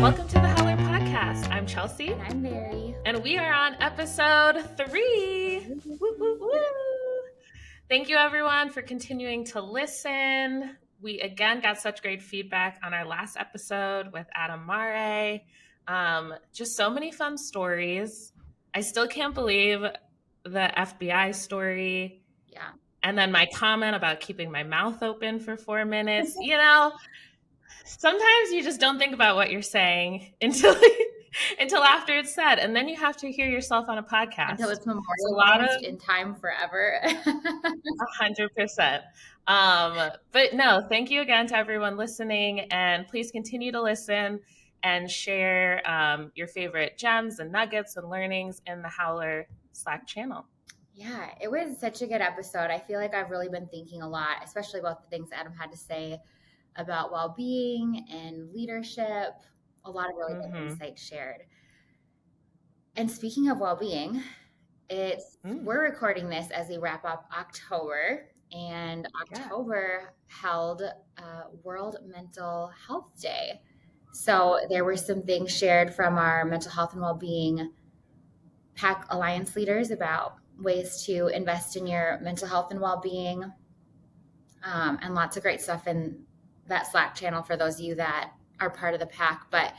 Welcome to the Howler podcast. I'm Chelsea. And I'm Mary. And we are on episode 3. Woo, woo, woo. Thank you, everyone, for continuing to listen. We, again, got such great feedback on our last episode with Adam Mare. Just so many fun stories. I still can't believe the FBI story. Yeah. And then my comment about keeping my mouth open for 4 minutes. You know, sometimes you just don't think about what you're saying until after it's said, and then you have to hear yourself on a podcast until it's memorialized in time forever. 100%. But no, thank you again to everyone listening, and please continue to listen and share your favorite gems and nuggets and learnings in the Howler Slack channel. Yeah, it was such a good episode. I feel like I've really been thinking a lot, especially about the things Adam had to say about well-being and leadership. A lot of really good insights shared. And speaking of well-being, we're recording this as we wrap up October, and October held World Mental Health Day. So there were some things shared from our mental health and well-being PAC Alliance leaders about ways to invest in your mental health and well-being, and lots of great stuff in that Slack channel for those of you that are part of the PAC. But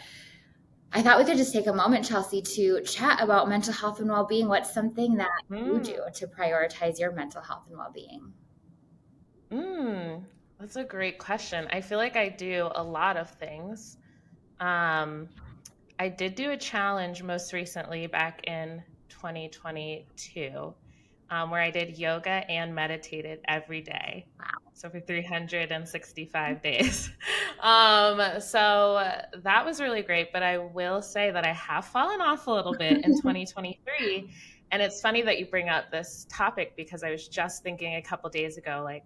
I thought we could just take a moment, Chelsea, to chat about mental health and well-being. What's something that you do to prioritize your mental health and well-being? That's a great question. I feel like I do a lot of things. I did do a challenge most recently back in 2022, where I did yoga and meditated every day. Wow. So for 365 days. So that was really great. But I will say that I have fallen off a little bit in 2023. And it's funny that you bring up this topic, because I was just thinking a couple days ago, like,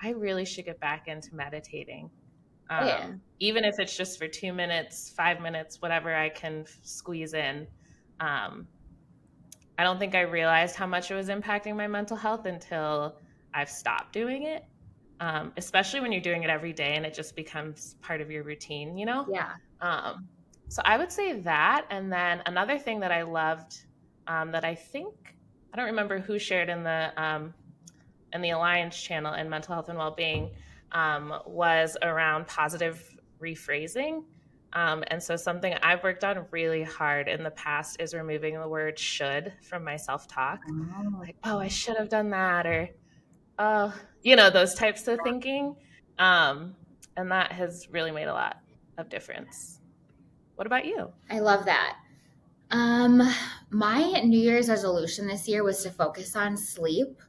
I really should get back into meditating. Even if it's just for 2 minutes, 5 minutes, whatever I can squeeze in. I don't think I realized how much it was impacting my mental health until I've stopped doing it, especially when you're doing it every day and it just becomes part of your routine, you know? Yeah. So I would say that. And then another thing that I loved that I don't remember who shared in the Alliance channel in mental health and well-being, was around positive rephrasing. And so something I've worked on really hard in the past is removing the word should from my self-talk. Like, oh, I should have done that, or, those types of thinking. And that has really made a lot of difference. What about you? I love that. My New Year's resolution this year was to focus on sleep.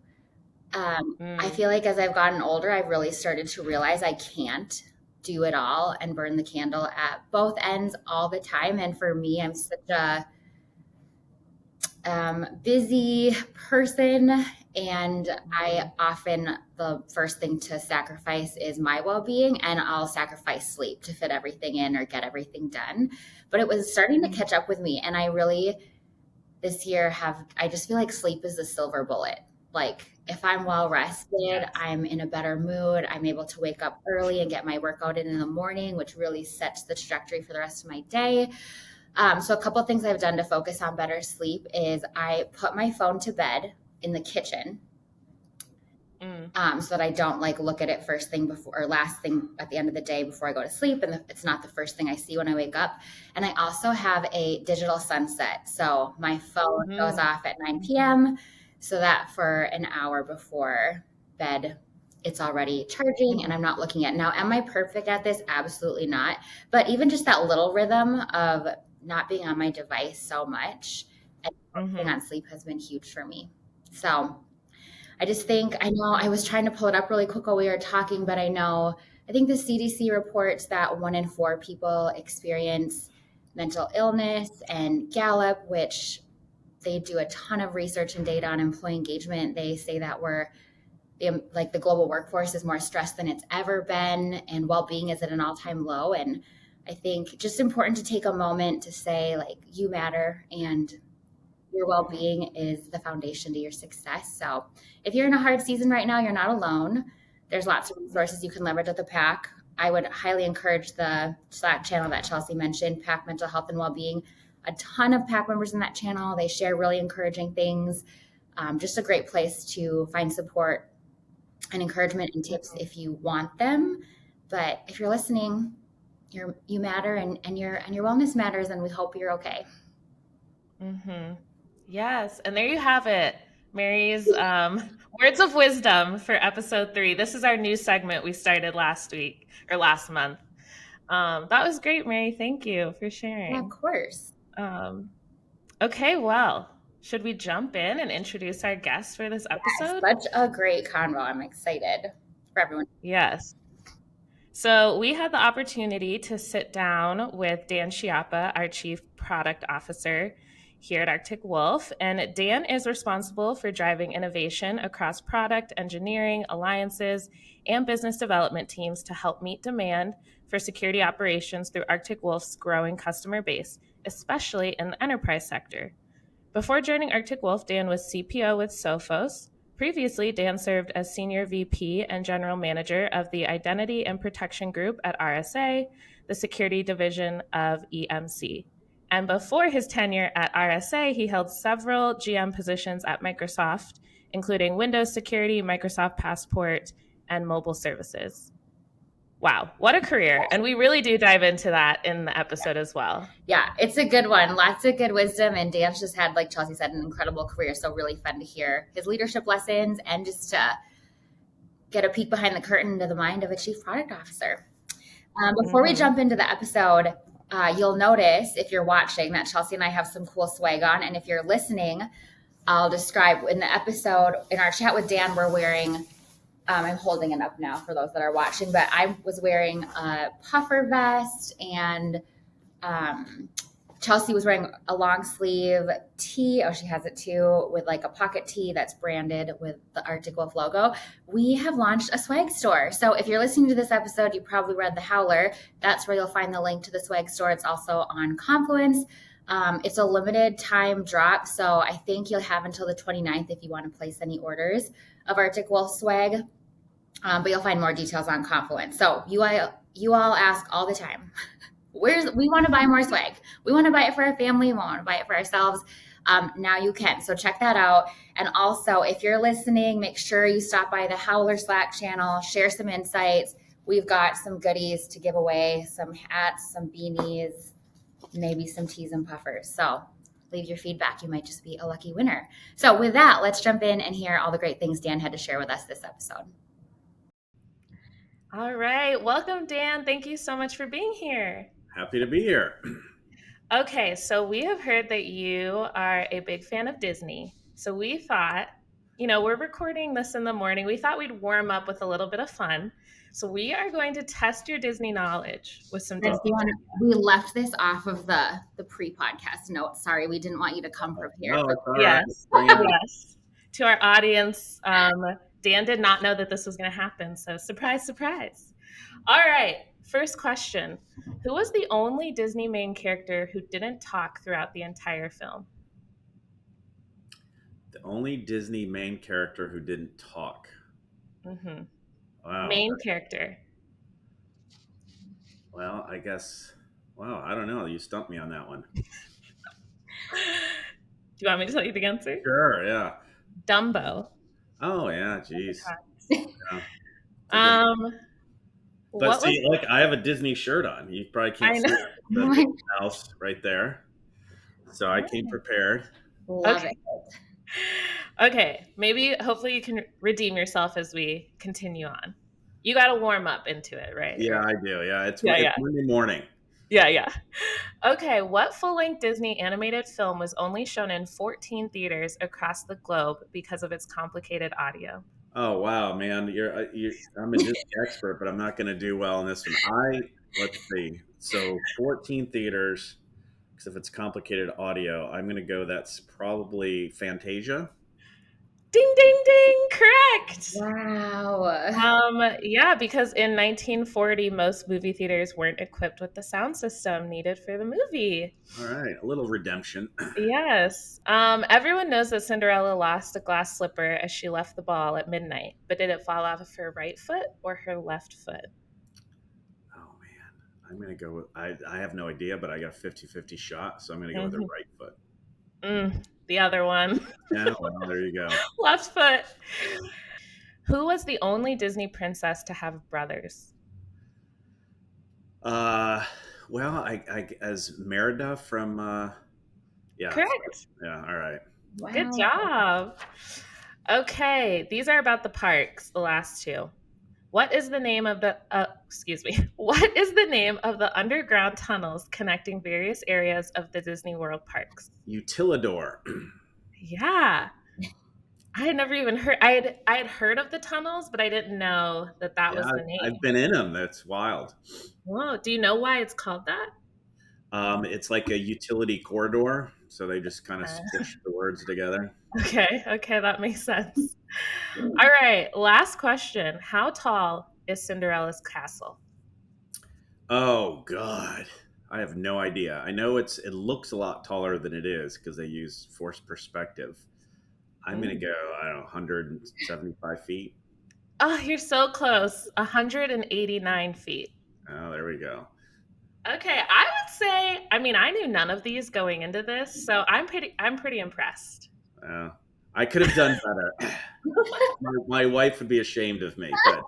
I feel like as I've gotten older, I've really started to realize I can't do it all and burn the candle at both ends all the time. And for me, I'm such a busy person, and the first thing to sacrifice is my well-being, and I'll sacrifice sleep to fit everything in or get everything done. But it was starting to catch up with me, and I really this year I just feel like sleep is the silver bullet. Like, if I'm well rested, I'm in a better mood. I'm able to wake up early and get my workout in the morning, which really sets the trajectory for the rest of my day. So a couple of things I've done to focus on better sleep is I put my phone to bed in the kitchen, so that I don't look at it first thing or last thing at the end of the day before I go to sleep. And it's not the first thing I see when I wake up. And I also have a digital sunset. So my phone goes off at 9 p.m., so that for an hour before bed, it's already charging and I'm not looking at it. Now, am I perfect at this? Absolutely not. But even just that little rhythm of not being on my device so much and focusing on sleep has been huge for me. So I know I was trying to pull it up really quick while we were talking, but I think the CDC reports that 1 in 4 people experience mental illness, and Gallup, which they do a ton of research and data on employee engagement, they say that the global workforce is more stressed than it's ever been, and well-being is at an all-time low. And I think just important to take a moment to say, you matter, and your well-being is the foundation to your success. So if you're in a hard season right now, you're not alone. There's lots of resources you can leverage at the PAC. I would highly encourage the Slack channel that Chelsea mentioned, PAC Mental Health and Wellbeing. A ton of PAC members in that channel. They share really encouraging things. Just a great place to find support and encouragement and tips if you want them. But if you're listening, you matter, and your wellness matters, and we hope you're okay. Mm-hmm. Yes, and there you have it, Mary's words of wisdom for episode 3. This is our new segment we started last week or last month. That was great, Mary. Thank you for sharing. Yeah, of course. Okay, well, should we jump in and introduce our guest for this episode? Yes, such a great convo. I'm excited for everyone. Yes. So we had the opportunity to sit down with Dan Schiappa, our Chief Product Officer here at Arctic Wolf. And Dan is responsible for driving innovation across product, engineering, alliances, and business development teams to help meet demand for security operations through Arctic Wolf's growing customer base, especially in the enterprise sector. Before joining Arctic Wolf, Dan was CPO with Sophos. Previously, Dan served as Senior VP and General Manager of the Identity and Protection Group at RSA, the Security Division of EMC. And before his tenure at RSA, he held several GM positions at Microsoft, including Windows Security, Microsoft Passport, and mobile services. Wow, what a career. And we really do dive into that in the episode as well. Yeah, it's a good one. Lots of good wisdom. And Dan's just had, like Chelsea said, an incredible career. So really fun to hear his leadership lessons and just to get a peek behind the curtain into the mind of a chief product officer. Before we jump into the episode, you'll notice if you're watching that Chelsea and I have some cool swag on. And if you're listening, I'll describe in the episode, in our chat with Dan, we're wearing, I'm holding it up now for those that are watching, but I was wearing a puffer vest, and Chelsea was wearing a long sleeve tee. Oh, she has it too, with like a pocket tee that's branded with the Arctic Wolf logo. We have launched a swag store. So if you're listening to this episode, you probably read the Howler. That's where you'll find the link to the swag store. It's also on Confluence. It's a limited time drop, so I think you'll have until the 29th if you want to place any orders of Arctic Wolf swag, but you'll find more details on Confluence. So you all ask all the time, we want to buy more swag. We want to buy it for our family. We want to buy it for ourselves. Now you can. So check that out. And also, if you're listening, make sure you stop by the Howler Slack channel, share some insights. We've got some goodies to give away, some hats, some beanies, maybe some tees and puffers. So leave your feedback. You might just be a lucky winner. So with that, let's jump in and hear all the great things Dan had to share with us this episode. All right. Welcome, Dan. Thank you so much for being here. Happy to be here. Okay, so we have heard that you are a big fan of Disney. So we thought, we're recording this in the morning. We thought we'd warm up with a little bit of fun. So we are going to test your Disney knowledge with some Disney. We left this off of the pre-podcast note. Sorry, we didn't want you to come prepared. Yes. Yes. To our audience, Dan did not know that this was going to happen. So surprise, surprise. All right. First question. Who was the only Disney main character who didn't talk throughout the entire film? The only Disney main character who didn't talk. Mm-hmm. Wow. Main character. Well, I guess, I don't know. You stumped me on that one. Do you want me to tell you the answer? Sure, yeah. Dumbo. Oh, yeah, geez. Yeah. But see, look, I have a Disney shirt on. You probably can't see the house right there. So I came prepared. Love it. Okay, hopefully you can redeem yourself as we continue on. You got to warm up into it, right? Yeah, I do. Yeah, it's Monday morning. Yeah. Okay, what full-length Disney animated film was only shown in 14 theaters across the globe because of its complicated audio? Oh, wow, man. I'm a Disney expert, but I'm not going to do well in this one. Let's see. So 14 theaters, because if it's complicated audio, I'm going to go, that's probably Fantasia. Ding, ding, ding. Correct. Wow. Yeah, because in 1940, most movie theaters weren't equipped with the sound system needed for the movie. All right. A little redemption. Yes. Everyone knows that Cinderella lost a glass slipper as she left the ball at midnight, but did it fall off of her right foot or her left foot? I'm going to go with, I have no idea, but I got a 50-50 shot. So I'm going to go with the Mhm. right foot. The other one. Yeah, well, there you go. Left foot. Who was the only Disney princess to have brothers? Uh, well, as Merida from, yeah, Correct. yeah, all right. Good Wow. job. Okay, these are about the parks, the last two. What is the name of the excuse me. What is the name of the underground tunnels connecting various areas of the Disney World parks? Utilidor. Yeah. I had never even heard I had heard of the tunnels, but I didn't know that that Yeah, was the I've name. been in them. That's wild. Whoa, do you know why it's called that? It's like a utility corridor, so they just kind of Uh, stitch the words together. okay, that makes sense. All right, last question. How tall is Cinderella's castle? Oh God, I have no idea. I know it looks a lot taller than it is because they use forced perspective. I'm gonna Ooh. go, I don't know, 175 feet. Oh, you're so close. 189 feet. Oh, there we go. Okay, I would say, I mean, I knew none of these going into this, so I'm pretty impressed. Uh, I could have done better. My wife would be ashamed of me, but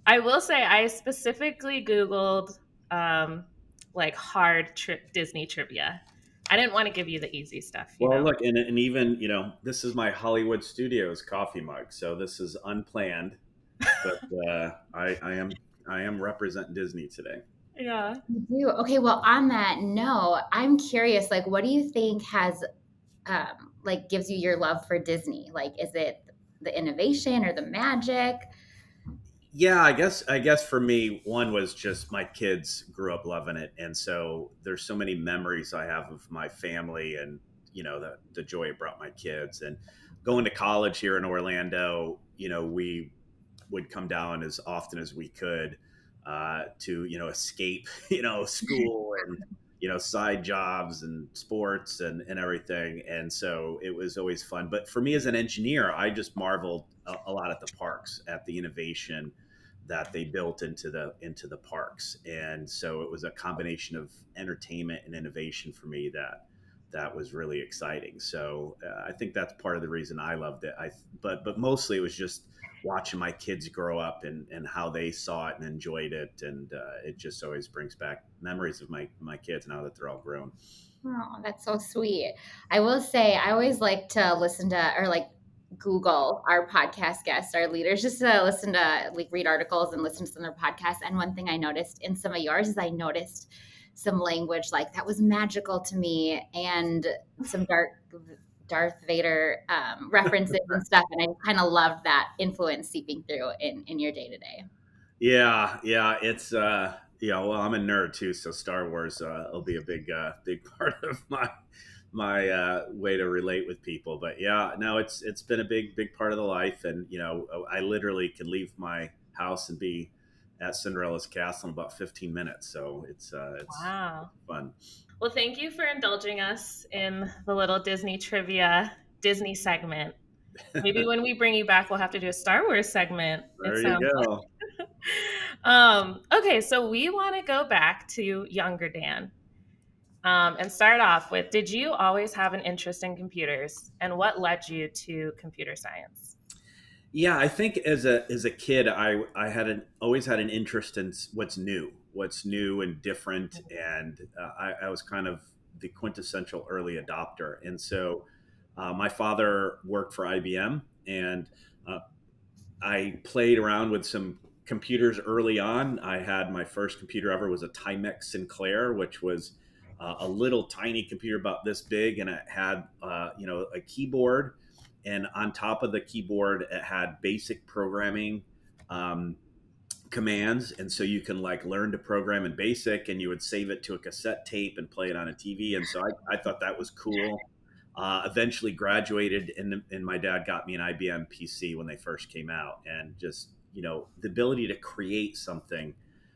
I will say I specifically Googled like Disney trivia. I didn't want to give you the easy stuff, you well, know. look, and even this is my Hollywood Studios coffee mug, so this is unplanned, but I am representing Disney today. Yeah. You do. Okay, well, on that note, I'm curious, like, what do you think has like gives you your love for Disney? Like, is it the innovation or the magic? Yeah, I guess for me, one was just my kids grew up loving it, and so there's so many memories I have of my family, and the joy it brought my kids, and going to college here in Orlando. We would come down as often as we could to escape school and side jobs and sports and everything, and so it was always fun. But for me as an engineer, I just marveled a lot at the parks, at the innovation that they built into the parks, and so it was a combination of entertainment and innovation for me that was really exciting. So I think that's part of the reason I loved it. But mostly it was just watching my kids grow up and how they saw it and enjoyed it, and it just always brings back memories of my kids now that they're all grown. Oh, that's so sweet. I will say, I always like to listen to or like Google our podcast guests, our leaders, just to listen to like read articles and listen to some of their podcasts. And one thing I noticed in some of yours is I noticed some language like that was magical to me and some Darth Vader references and stuff. And I kind of loved that influence seeping through in your day to day. Yeah, it's well, I'm a nerd too, so Star Wars will be a big part of my way to relate with people. But yeah, no, it's been a big part of the life, and I literally could leave my house and be at Cinderella's castle in about 15 minutes. So it's Wow. fun. Well, thank you for indulging us in the little Disney segment. Maybe when we bring you back, we'll have to do a Star Wars segment. It There you sounds go. like. Okay, so we want to go back to younger Dan and start off with, did you always have an interest in computers, and what led you to computer science? Yeah, I think as a kid, I always had an interest in what's new and different, and I was kind of the quintessential early adopter. And so, my father worked for IBM, and uh, I played around with some computers early on. I had my first computer ever was a Timex Sinclair, which was a little tiny computer about this big, and it had a keyboard, and on top of the keyboard it had basic programming um, commands, and so you can like learn to program in basic, and you would save it to a cassette tape and play it on a TV. And so I thought that was cool. Eventually graduated, and my dad got me an IBM PC when they first came out, and just the ability to create something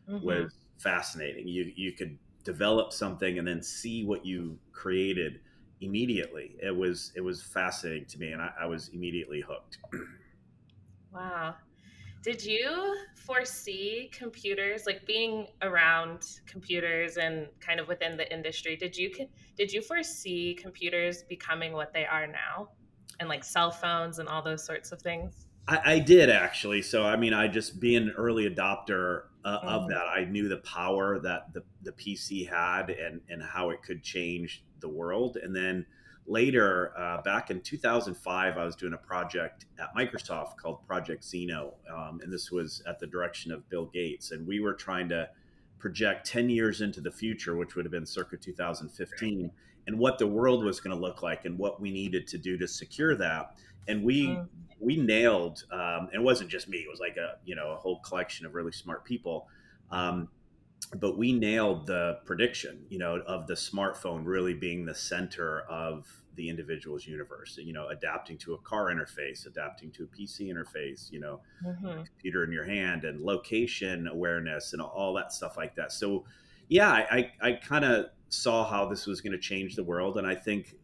Mm-hmm. was fascinating. You could develop something and then see what you created immediately. It was fascinating to me, and I was immediately hooked. Wow. Did you foresee computers, like being around computers and kind of within the industry? Did you foresee computers becoming what they are now, and like cell phones and all those sorts of things? I did actually. So I mean, I just being an early adopter of Hmm. that, I knew the power that the PC had and how it could change the world. And then later, back in 2005, I was doing a project at Microsoft called Project Zeno, and this was at the direction of Bill Gates, and we were trying to project 10 years into the future, which would have been circa 2015, and what the world was going to look like and what we needed to do to secure that. And we nailed, and it wasn't just me, it was like a whole collection of really smart people, um, but we nailed the prediction, of the smartphone really being the center of the individual's universe, adapting to a car interface, adapting to a PC interface, Hmm. computer in your hand, and location awareness and all that stuff like that. So yeah, I kind of saw how this was going to change the world. And I think,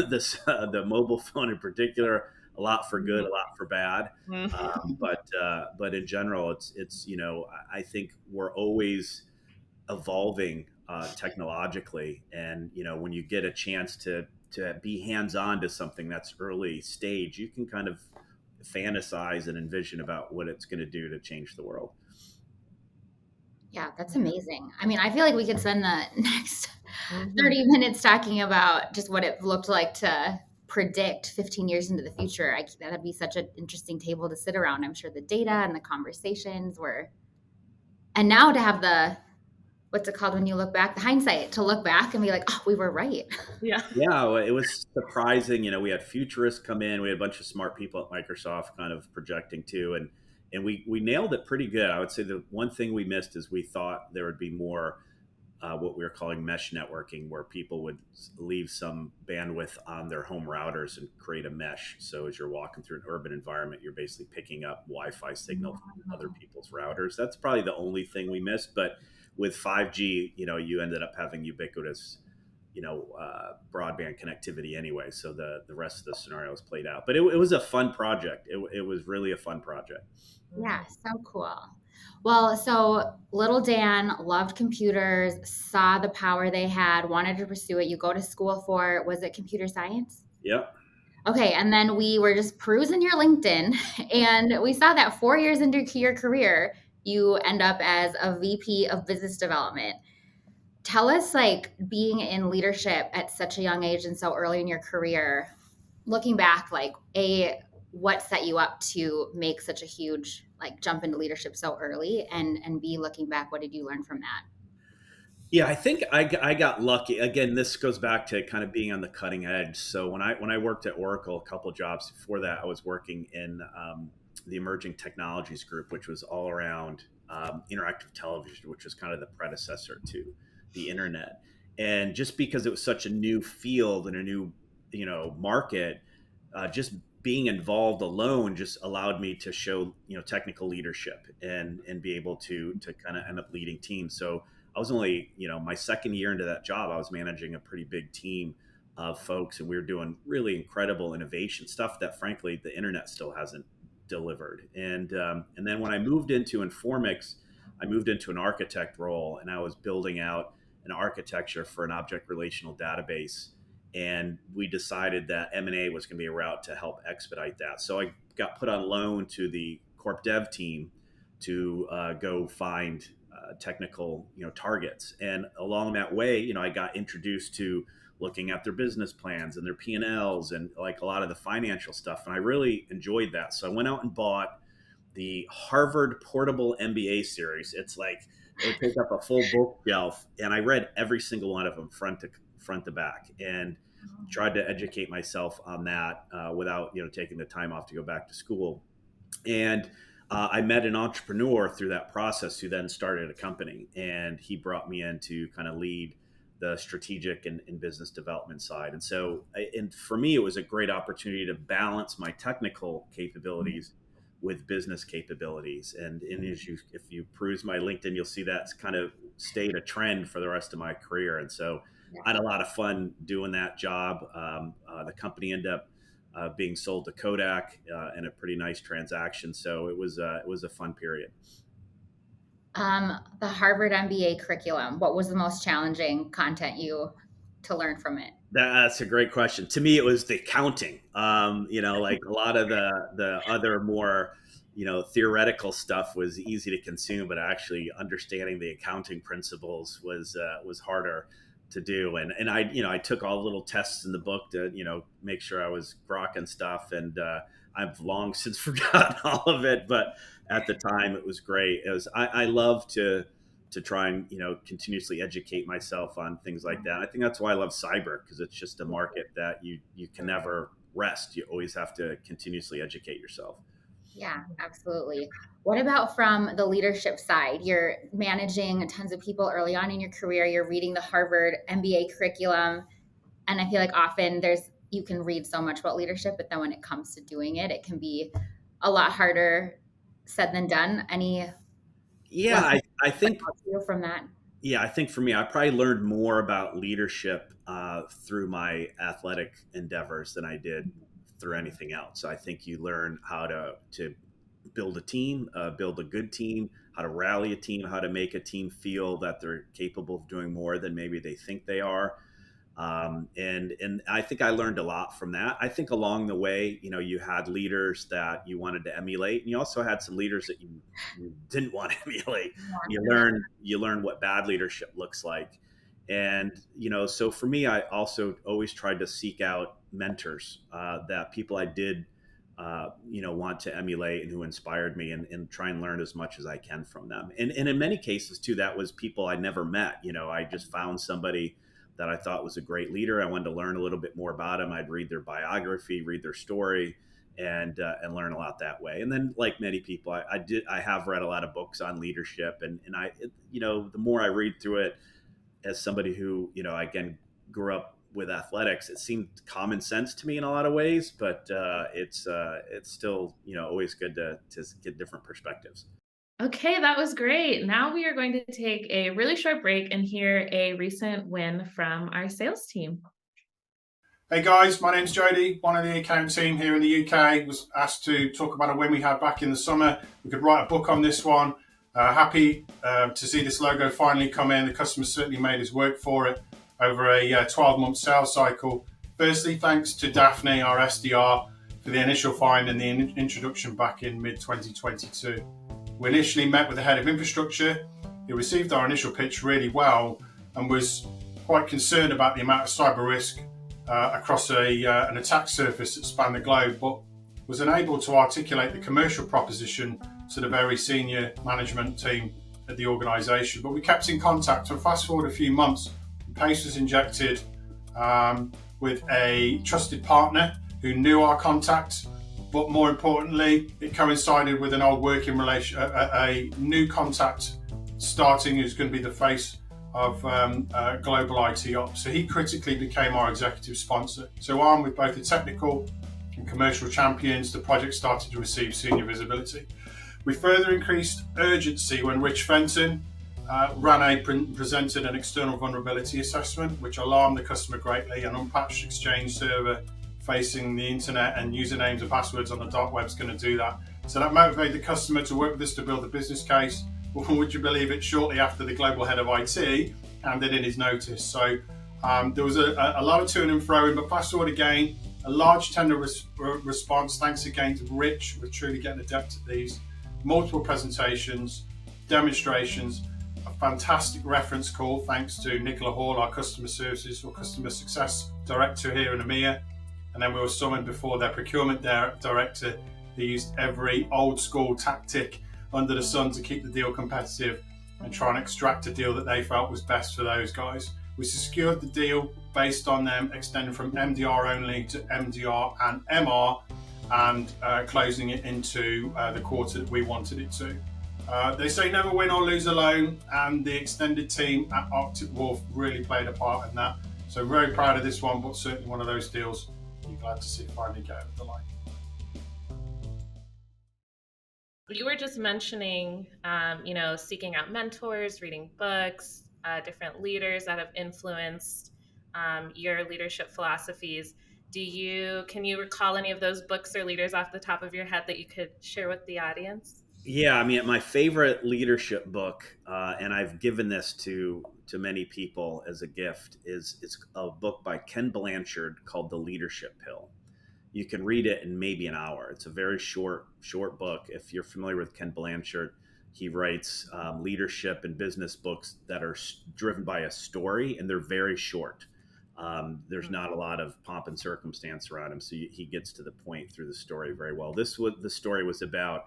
this, the mobile phone in particular, a lot for good, a lot for bad. But in general, it's, I think we're always evolving technologically. And, when you get a chance to be hands-on to something that's early stage, you can kind of fantasize and envision about what it's going to do to change the world. Yeah, that's amazing. I mean, I feel like we could spend the next Hmm. 30 minutes talking about just what it looked like to predict 15 years into the future. That'd be such an interesting table to sit around. I'm sure the data and the conversations were, and now to have the, what's it called when you look back, the hindsight to look back and be like, oh, we were right. Yeah. Yeah, well, it was surprising. We had futurists come in. We had a bunch of smart people at Microsoft kind of projecting too, and we nailed it pretty good. I would say the one thing we missed is we thought there would be more what we were calling mesh networking, where people would leave some bandwidth on their home routers and create a mesh. So as you're walking through an urban environment, you're basically picking up Wi-Fi signal from other people's routers. That's probably the only thing we missed. But with 5G, you ended up having ubiquitous, broadband connectivity anyway. So the rest of the scenarios played out. But it was a fun project. It was really a fun project. Yeah, Hmm. so cool. Well, so little Dan loved computers, saw the power they had, wanted to pursue it. You go to school for, was it computer science? Yep. Okay, and then we were just perusing your LinkedIn, and we saw that 4 years into your career, you end up as a VP of business development. Tell us, like, being in leadership at such a young age and so early in your career, looking back, like, what set you up to make such a huge like jump into leadership so early, and B, looking back, what did you learn from that? Yeah, I think I got lucky. Again, this goes back to kind of being on the cutting edge. So when I worked at Oracle, a couple of jobs before that, I was working in the emerging technologies group, which was all around interactive television, which was kind of the predecessor to the internet. And just because it was such a new field and a new market, just being involved alone just allowed me to show technical leadership and be able to kind of end up leading teams. So I was only, my second year into that job, I was managing a pretty big team of folks, and we were doing really incredible innovation stuff that, frankly, the internet still hasn't delivered. And then when I moved into Informix, I moved into an architect role, and I was building out an architecture for an object relational database. And we decided that M&A was going to be a route to help expedite that. So I got put on loan to the corp dev team to go find technical targets, and along that way I got introduced to looking at their business plans and their P&Ls and like a lot of the financial stuff, and I really enjoyed that. So I went out and bought the Harvard Portable MBA series. It's like it would take up a full bookshelf, and I read every single one of them front to back, and tried to educate myself on that without taking the time off to go back to school. And I met an entrepreneur through that process who then started a company, and he brought me in to kind of lead the strategic and business development side. And so, and for me, it was a great opportunity to balance my technical capabilities with business capabilities. And if you peruse my LinkedIn, you'll see that's kind of stayed a trend for the rest of my career. And so, Yeah. I had a lot of fun doing that job. The company ended up being sold to Kodak in a pretty nice transaction. So it was a fun period. The Harvard MBA curriculum, what was the most challenging content to learn from it? That's a great question. To me, it was the counting. Like a lot of the other more, theoretical stuff was easy to consume, but actually understanding the accounting principles was harder to do. And I took all the little tests in the book to make sure I was grokking stuff. And I've long since forgotten all of it, but at the time it was great. I love to try and continuously educate myself on things like that. I think that's why I love cyber, because it's just a market that you can never rest. You always have to continuously educate yourself. Yeah, absolutely. What about from the leadership side? You're managing tons of people early on in your career. You're reading the Harvard MBA curriculum, and I feel like often you can read so much about leadership, but then when it comes to doing it, it can be a lot harder said than done. Any Yeah, lessons I think from that? Yeah, I think for me, I probably learned more about leadership through my athletic endeavors than I did through anything else. So I think you learn how to build a team, build a good team, how to rally a team, how to make a team feel that they're capable of doing more than maybe they think they are. And I think I learned a lot from that. I think along the way, you had leaders that you wanted to emulate, and you also had some leaders that you didn't want to emulate. You learn what bad leadership looks like, and so for me, I also always tried to seek out mentors, that people I did want to emulate and who inspired me, and try and learn as much as I can from them. And in many cases too, that was people I never met. I just found somebody that I thought was a great leader. I wanted to learn a little bit more about him. I'd read their biography, read their story, and learn a lot that way. And then, like many people, I have read a lot of books on leadership, and the more I read through it, as somebody who again grew up with athletics, it seemed common sense to me in a lot of ways, but it's still always good to get different perspectives. Okay, that was great. Now we are going to take a really short break and hear a recent win from our sales team. Hey guys, my name's Jody, one of the account team here in the UK. Was asked to talk about a win we had back in the summer. We could write a book on this one. Happy to see this logo finally come in. The customer certainly made his work for it over a 12-month sales cycle. Firstly, thanks to Daphne, our SDR, for the initial find and the introduction back in mid-2022. We initially met with the head of infrastructure. He received our initial pitch really well and was quite concerned about the amount of cyber risk across an attack surface that spanned the globe, but was unable to articulate the commercial proposition to the very senior management team at the organisation. But we kept in contact, and fast forward a few months, pace was injected with a trusted partner who knew our contacts. But more importantly, it coincided with an old working relation, a new contact starting, who's going to be the face of global IT ops. So he critically became our executive sponsor. So armed with both the technical and commercial champions, the project started to receive senior visibility. We further increased urgency when Rich Fenton presented an external vulnerability assessment, which alarmed the customer greatly. An unpatched Exchange server facing the internet and usernames and passwords on the dark web is going to do that. So that motivated the customer to work with us to build a business case. Well, would you believe it, shortly after the global head of IT handed in his notice. So there was a lot of to and fro, but fast forward again, a large tender response, thanks again to Rich. We're truly getting adept at these. Multiple presentations, demonstrations, a fantastic reference call, thanks to Nicola Hall, our customer services or customer success director here in EMEA. And then we were summoned before their procurement director, who used every old school tactic under the sun to keep the deal competitive and try and extract a deal that they felt was best for those guys. We secured the deal based on them extending from MDR only to MDR and MR, and closing it into the quarter that we wanted it to. They say never win or lose alone, and the extended team at Arctic Wolf really played a part in that. So very proud of this one, but certainly one of those deals you're glad to see finally get over the line. You were just mentioning, seeking out mentors, reading books, different leaders that have influenced your leadership philosophies. Can you recall any of those books or leaders off the top of your head that you could share with the audience? Yeah, I mean, my favorite leadership book, and I've given this to many people as a gift, is a book by Ken Blanchard called The Leadership Pill. You can read it in maybe an hour. It's a very short book. If you're familiar with Ken Blanchard, he writes leadership and business books that are driven by a story, and they're very short. There's not a lot of pomp and circumstance around him, so he gets to the point through the story very well. The story was about,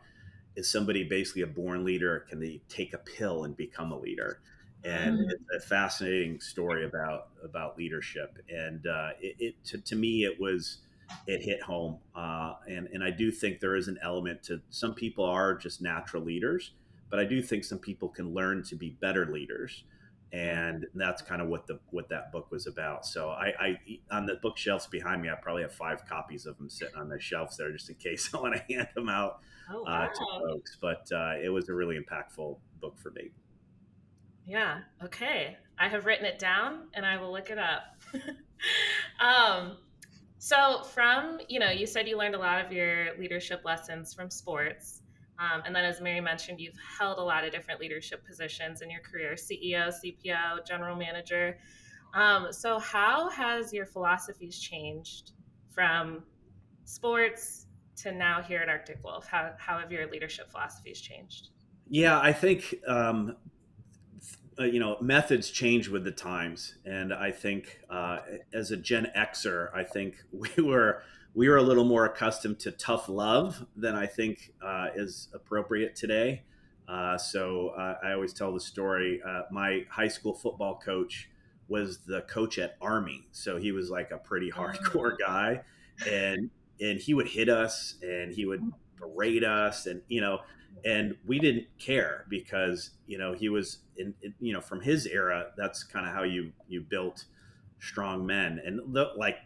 is somebody basically a born leader? Can they take a pill and become a leader? And it's a fascinating story about leadership. And to me, it hit home. And I do think there is an element to, some people are just natural leaders, but I do think some people can learn to be better leaders. And that's kind of what that book was about. So I on the bookshelves behind me, I probably have 5 copies of them sitting on the shelves there, just in case I want to hand them out to folks. But it was a really impactful book for me. Yeah. Okay. I have written it down and I will look it up. So you said you learned a lot of your leadership lessons from sports. And then, as Mary mentioned, you've held a lot of different leadership positions in your career: CEO, CPO, general manager. So how has your philosophies changed from sports to now here at Arctic Wolf? How have your leadership philosophies changed? Yeah, I think methods change with the times, and I think as a Gen Xer, I think we were a little more accustomed to tough love than I think is appropriate today. I always tell the story. My high school football coach was the coach at Army, so he was like a pretty hardcore guy, and he would hit us and he would berate us, and we didn't care because he was from his era. That's kind of how you built strong men, and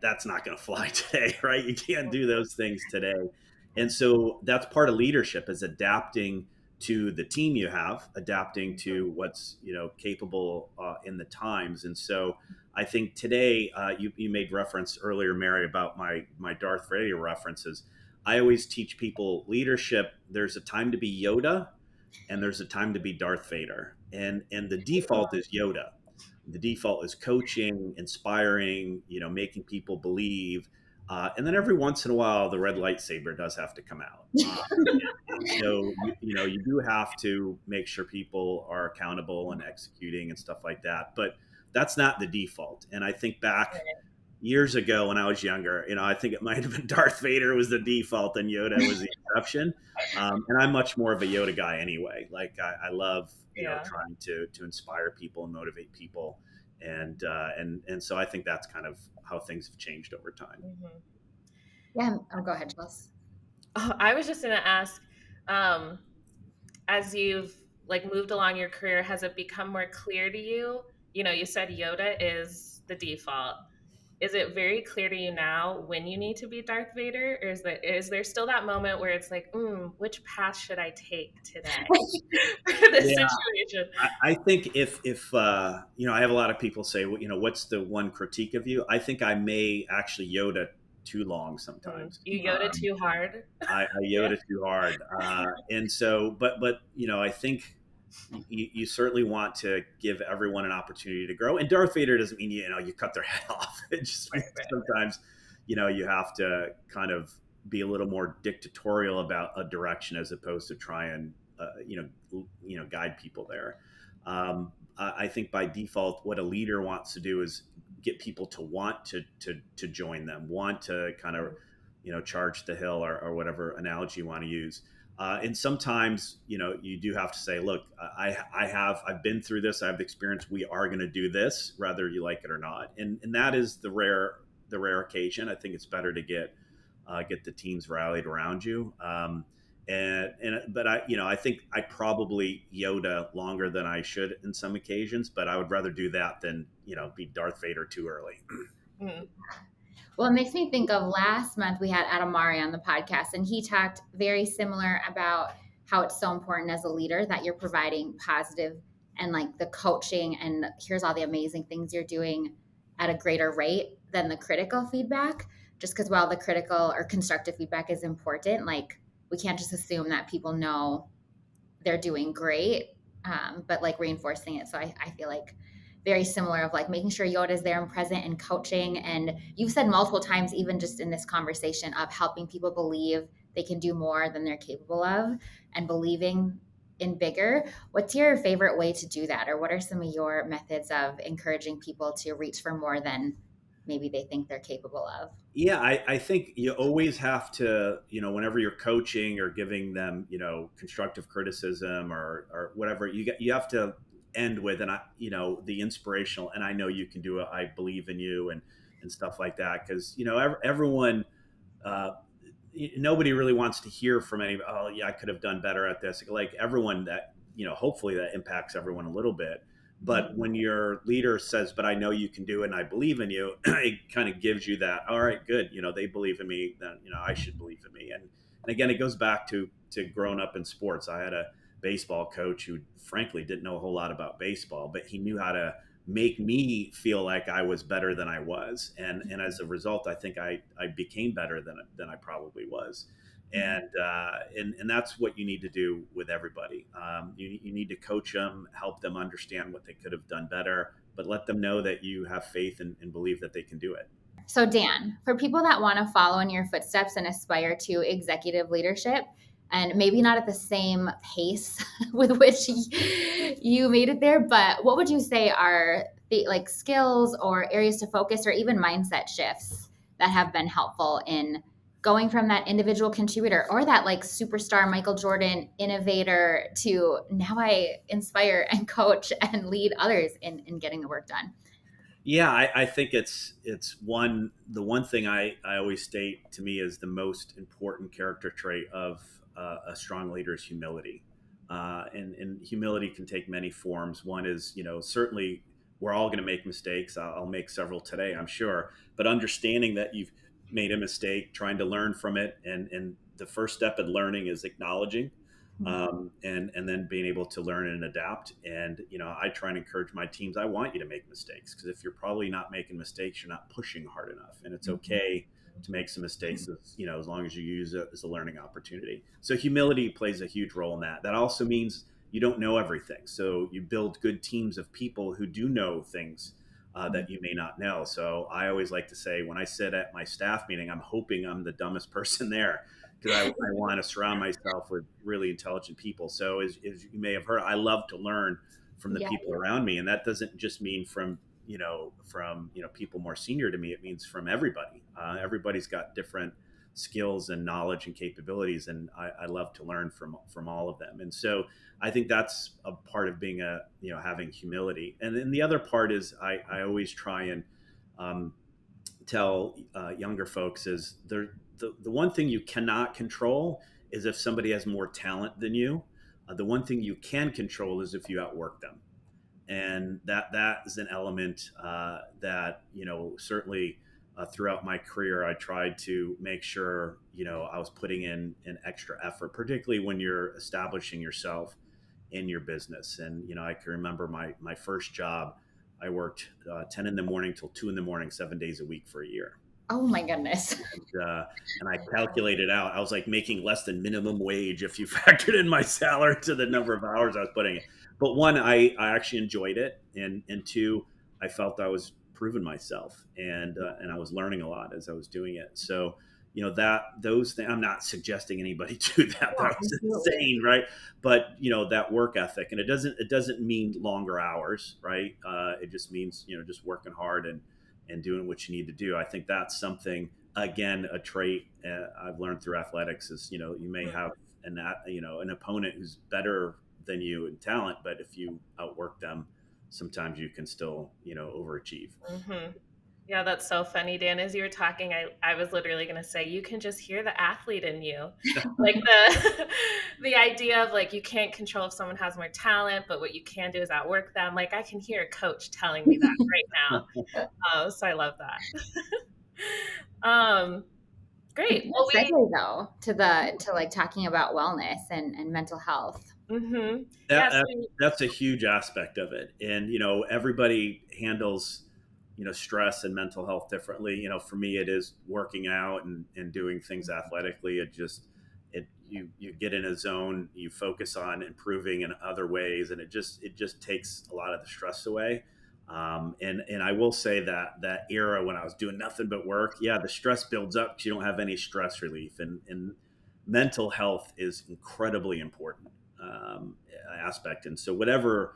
that's not going to fly today, right? You can't do those things today. And so that's part of leadership, is adapting to the team you have, adapting to what's capable in the times. And so I think today, you made reference earlier, Mary, about my Darth Vader references. I always teach people leadership. There's a time to be Yoda, and there's a time to be Darth Vader. And the default is Yoda. The default is coaching, inspiring, making people believe. And then every once in a while, the red lightsaber does have to come out. So you do have to make sure people are accountable and executing and stuff like that. But that's not the default. And I think back years ago when I was younger, I think it might have been Darth Vader was the default and Yoda was the exception. And I'm much more of a Yoda guy anyway. Like I love, trying to inspire people and motivate people. And so I think that's kind of how things have changed over time. Mm-hmm. Yeah. Oh, go ahead, Chelsea. Oh, I was just going to ask, as you've moved along your career, has it become more clear to you? You said Yoda is the default. Is it very clear to you now when you need to be Darth Vader, or is there still that moment where it's like, which path should I take today for this situation? I think if I have a lot of people say, well, what's the one critique of you? I think I may actually Yoda too long sometimes. You Yoda too hard. I Yoda too hard, and so, but I think you certainly want to give everyone an opportunity to grow. And Darth Vader doesn't mean you cut their head off. It just means sometimes you have to kind of be a little more dictatorial about a direction as opposed to try and guide people there. I think by default, what a leader wants to do is get people to want to join them, want to kind of charge the hill, or whatever analogy you want to use. And sometimes, you do have to say, look, I've been through this. I have the experience. We are going to do this, whether you like it or not. And that is the rare occasion. I think it's better to get the teams rallied around you. But I think I probably Yoda longer than I should in some occasions, but I would rather do that than, be Darth Vader too early. Mm-hmm. Well, it makes me think of last month we had Adam Mari on the podcast, and he talked very similar about how it's so important as a leader that you're providing positive and the coaching and here's all the amazing things you're doing at a greater rate than the critical feedback. just because while the critical or constructive feedback is important, like we can't just assume that people know they're doing great, but like reinforcing it. So I feel like very similar of like making sure Yoda is there and present and coaching. And you've said multiple times, even just in this conversation, of helping people believe they can do more than they're capable of and believing in bigger. What's your favorite way to do that? Or what are some of your methods of encouraging people to reach for more than maybe they think they're capable of? Yeah, I think you always have to, whenever you're coaching or giving them, constructive criticism or whatever, you have to end with, the inspirational, and I know you can do it. I believe in you and stuff like that. Cause everyone, uh, nobody really wants to hear from any, oh yeah, I could have done better at this. Like everyone that, hopefully that impacts everyone a little bit. But when your leader says, but I know you can do it and I believe in you, it kind of gives you that, all right, good. They believe in me, then, I should believe in me. And again, it goes back to growing up in sports. I had a baseball coach who frankly didn't know a whole lot about baseball, but he knew how to make me feel like I was better than I was. And as a result, I think I became better than I probably was. And that's what you need to do with everybody. You need to coach them, help them understand what they could have done better, but let them know that you have faith and believe that they can do it. So Dan, for people that want to follow in your footsteps and aspire to executive leadership, and maybe not at the same pace with which you made it there, but what would you say are the like skills or areas to focus or even mindset shifts that have been helpful in going from that individual contributor or that like superstar Michael Jordan innovator to now I inspire and coach and lead others in getting the work done? Yeah, I think it's the one thing I always state to me is the most important character trait of a strong leader is humility. And humility can take many forms. One is, certainly we're all going to make mistakes. I'll make several today, I'm sure, but understanding that you've made a mistake, trying to learn from it. And the first step in learning is acknowledging, and then being able to learn and adapt. And, I try and encourage my teams. I want you to make mistakes because if you're probably not making mistakes, you're not pushing hard enough. And it's okay to make some mistakes, as long as you use it as a learning opportunity. So humility plays a huge role in that. That also means you don't know everything. So you build good teams of people who do know things that you may not know. So I always like to say, when I sit at my staff meeting, I'm hoping I'm the dumbest person there because I want to surround myself with really intelligent people. So as you may have heard, I love to learn from the people around me. And that doesn't just mean from people more senior to me. It means from everybody. Everybody's got different skills and knowledge and capabilities. And I love to learn from all of them. And so I think that's a part of being having humility. And then the other part is I always try and tell younger folks is the one thing you cannot control is if somebody has more talent than you. The one thing you can control is if you outwork them. And that is an element that, certainly throughout my career, I tried to make sure, I was putting in an extra effort, particularly when you're establishing yourself in your business. And, I can remember my first job, I worked 10 in the morning till 2 in the morning, 7 days a week for a year. Oh my goodness. And I calculated out, I was like making less than minimum wage if you factored in my salary to the number of hours I was putting in. But one, I actually enjoyed it. And two, I felt I was proving myself and I was learning a lot as I was doing it. So, those things, I'm not suggesting anybody do that. That was insane, right? But, that work ethic, and it doesn't mean longer hours, right? It just means, just working hard and doing what you need to do. I think that's something, again, a trait I've learned through athletics is, you may have an opponent who's better than you in talent, but if you outwork them, sometimes you can still, overachieve. Mm-hmm. Yeah, that's so funny, Dan. As you were talking, I was literally going to say, you can just hear the athlete in you. Like the idea of like, you can't control if someone has more talent, but what you can do is outwork them. Like I can hear a coach telling me that right now. So I love that. Great. Well, segue though to like talking about wellness and mental health. That's a huge aspect of it. And, everybody handles stress and mental health differently. For me, it is working out and doing things athletically. You get in a zone, you focus on improving in other ways, and it just takes a lot of the stress away. And I will say that era when I was doing nothing but work, yeah, the stress builds up because you don't have any stress relief, and mental health is incredibly important aspect. And so whatever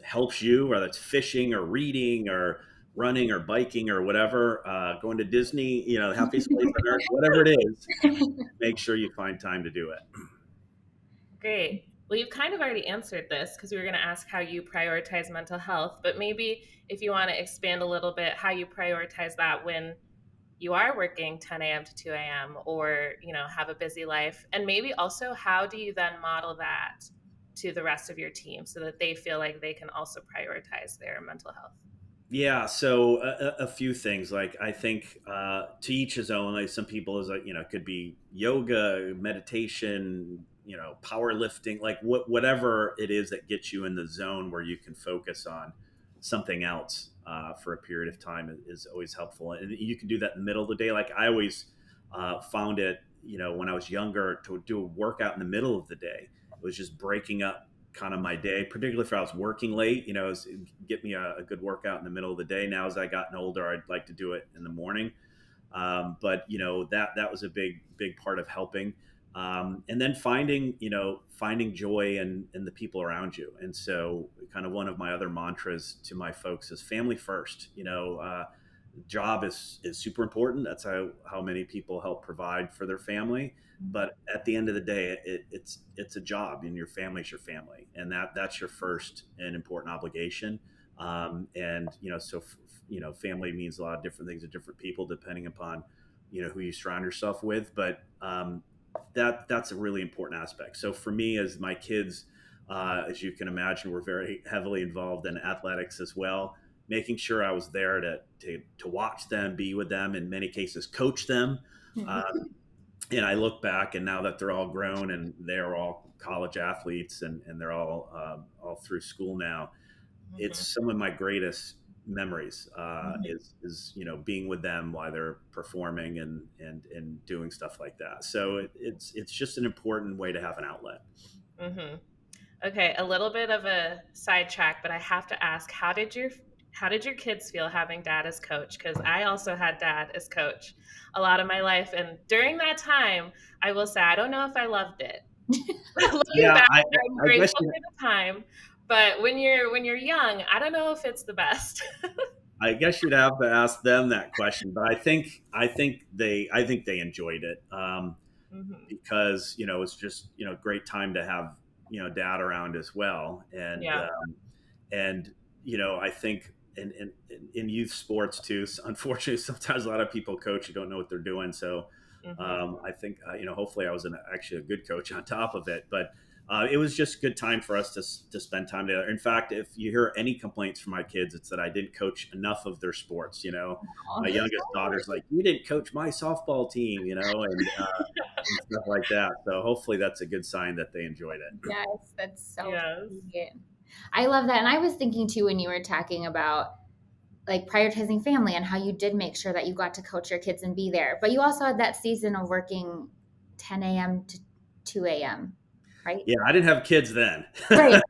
helps you, whether it's fishing or reading or running or biking or whatever, going to Disney, the happiest place on earth, whatever it is, make sure you find time to do it. Great. Well, you've kind of already answered this because we were going to ask how you prioritize mental health, but maybe if you want to expand a little bit, how you prioritize that when you are working 10 a.m. to 2 a.m. or, have a busy life. And maybe also how do you then model that to the rest of your team so that they feel like they can also prioritize their mental health? Yeah, so a few things. Like I think to each his own. Like some people is it could be yoga, meditation, powerlifting, like whatever it is that gets you in the zone where you can focus on something else for a period of time is always helpful. And you can do that in the middle of the day. Like I always found it, when I was younger, to do a workout in the middle of the day. It was just breaking up kind of my day, particularly if I was working late, get me a good workout in the middle of the day. Now, as I gotten older, I'd like to do it in the morning. But that was a big part of helping. And then finding joy in the people around you. And so kind of one of my other mantras to my folks is family first. Job is super important. That's how many people help provide for their family. But at the end of the day, it's a job, and your family's your family, and that's your first and important obligation. Family means a lot of different things to different people depending upon who you surround yourself with. But that's a really important aspect. So for me, as my kids, as you can imagine, were very heavily involved in athletics as well. Making sure I was there to watch them, be with them, in many cases, coach them. And I look back, and now that they're all grown and they're all college athletes and they're all through school now, it's some of my greatest memories is being with them while they're performing and doing stuff like that. So it's just an important way to have an outlet. Mm-hmm. Okay, a little bit of a sidetrack, but I have to ask, how did your kids feel having dad as coach? Because I also had dad as coach a lot of my life. And during that time, I will say, I don't know if I loved it. Looking back, I'm grateful for the time. But when you're young, I don't know if it's the best. I guess you'd have to ask them that question. But I think they enjoyed it because, it's just, great time to have, dad around as well. And, I think, in youth sports too, unfortunately, sometimes a lot of people coach who don't know what they're doing. So I think, hopefully I was actually a good coach on top of it. But it was just a good time for us to spend time together. In fact, if you hear any complaints from my kids, it's that I didn't coach enough of their sports. My youngest daughter's like, you didn't coach my softball team, and stuff like that. So hopefully that's a good sign that they enjoyed it. Yes, that's so good. I love that. And I was thinking too, when you were talking about like prioritizing family and how you did make sure that you got to coach your kids and be there. But you also had that season of working 10 a.m. to 2 a.m., right? Yeah, I didn't have kids then. Right.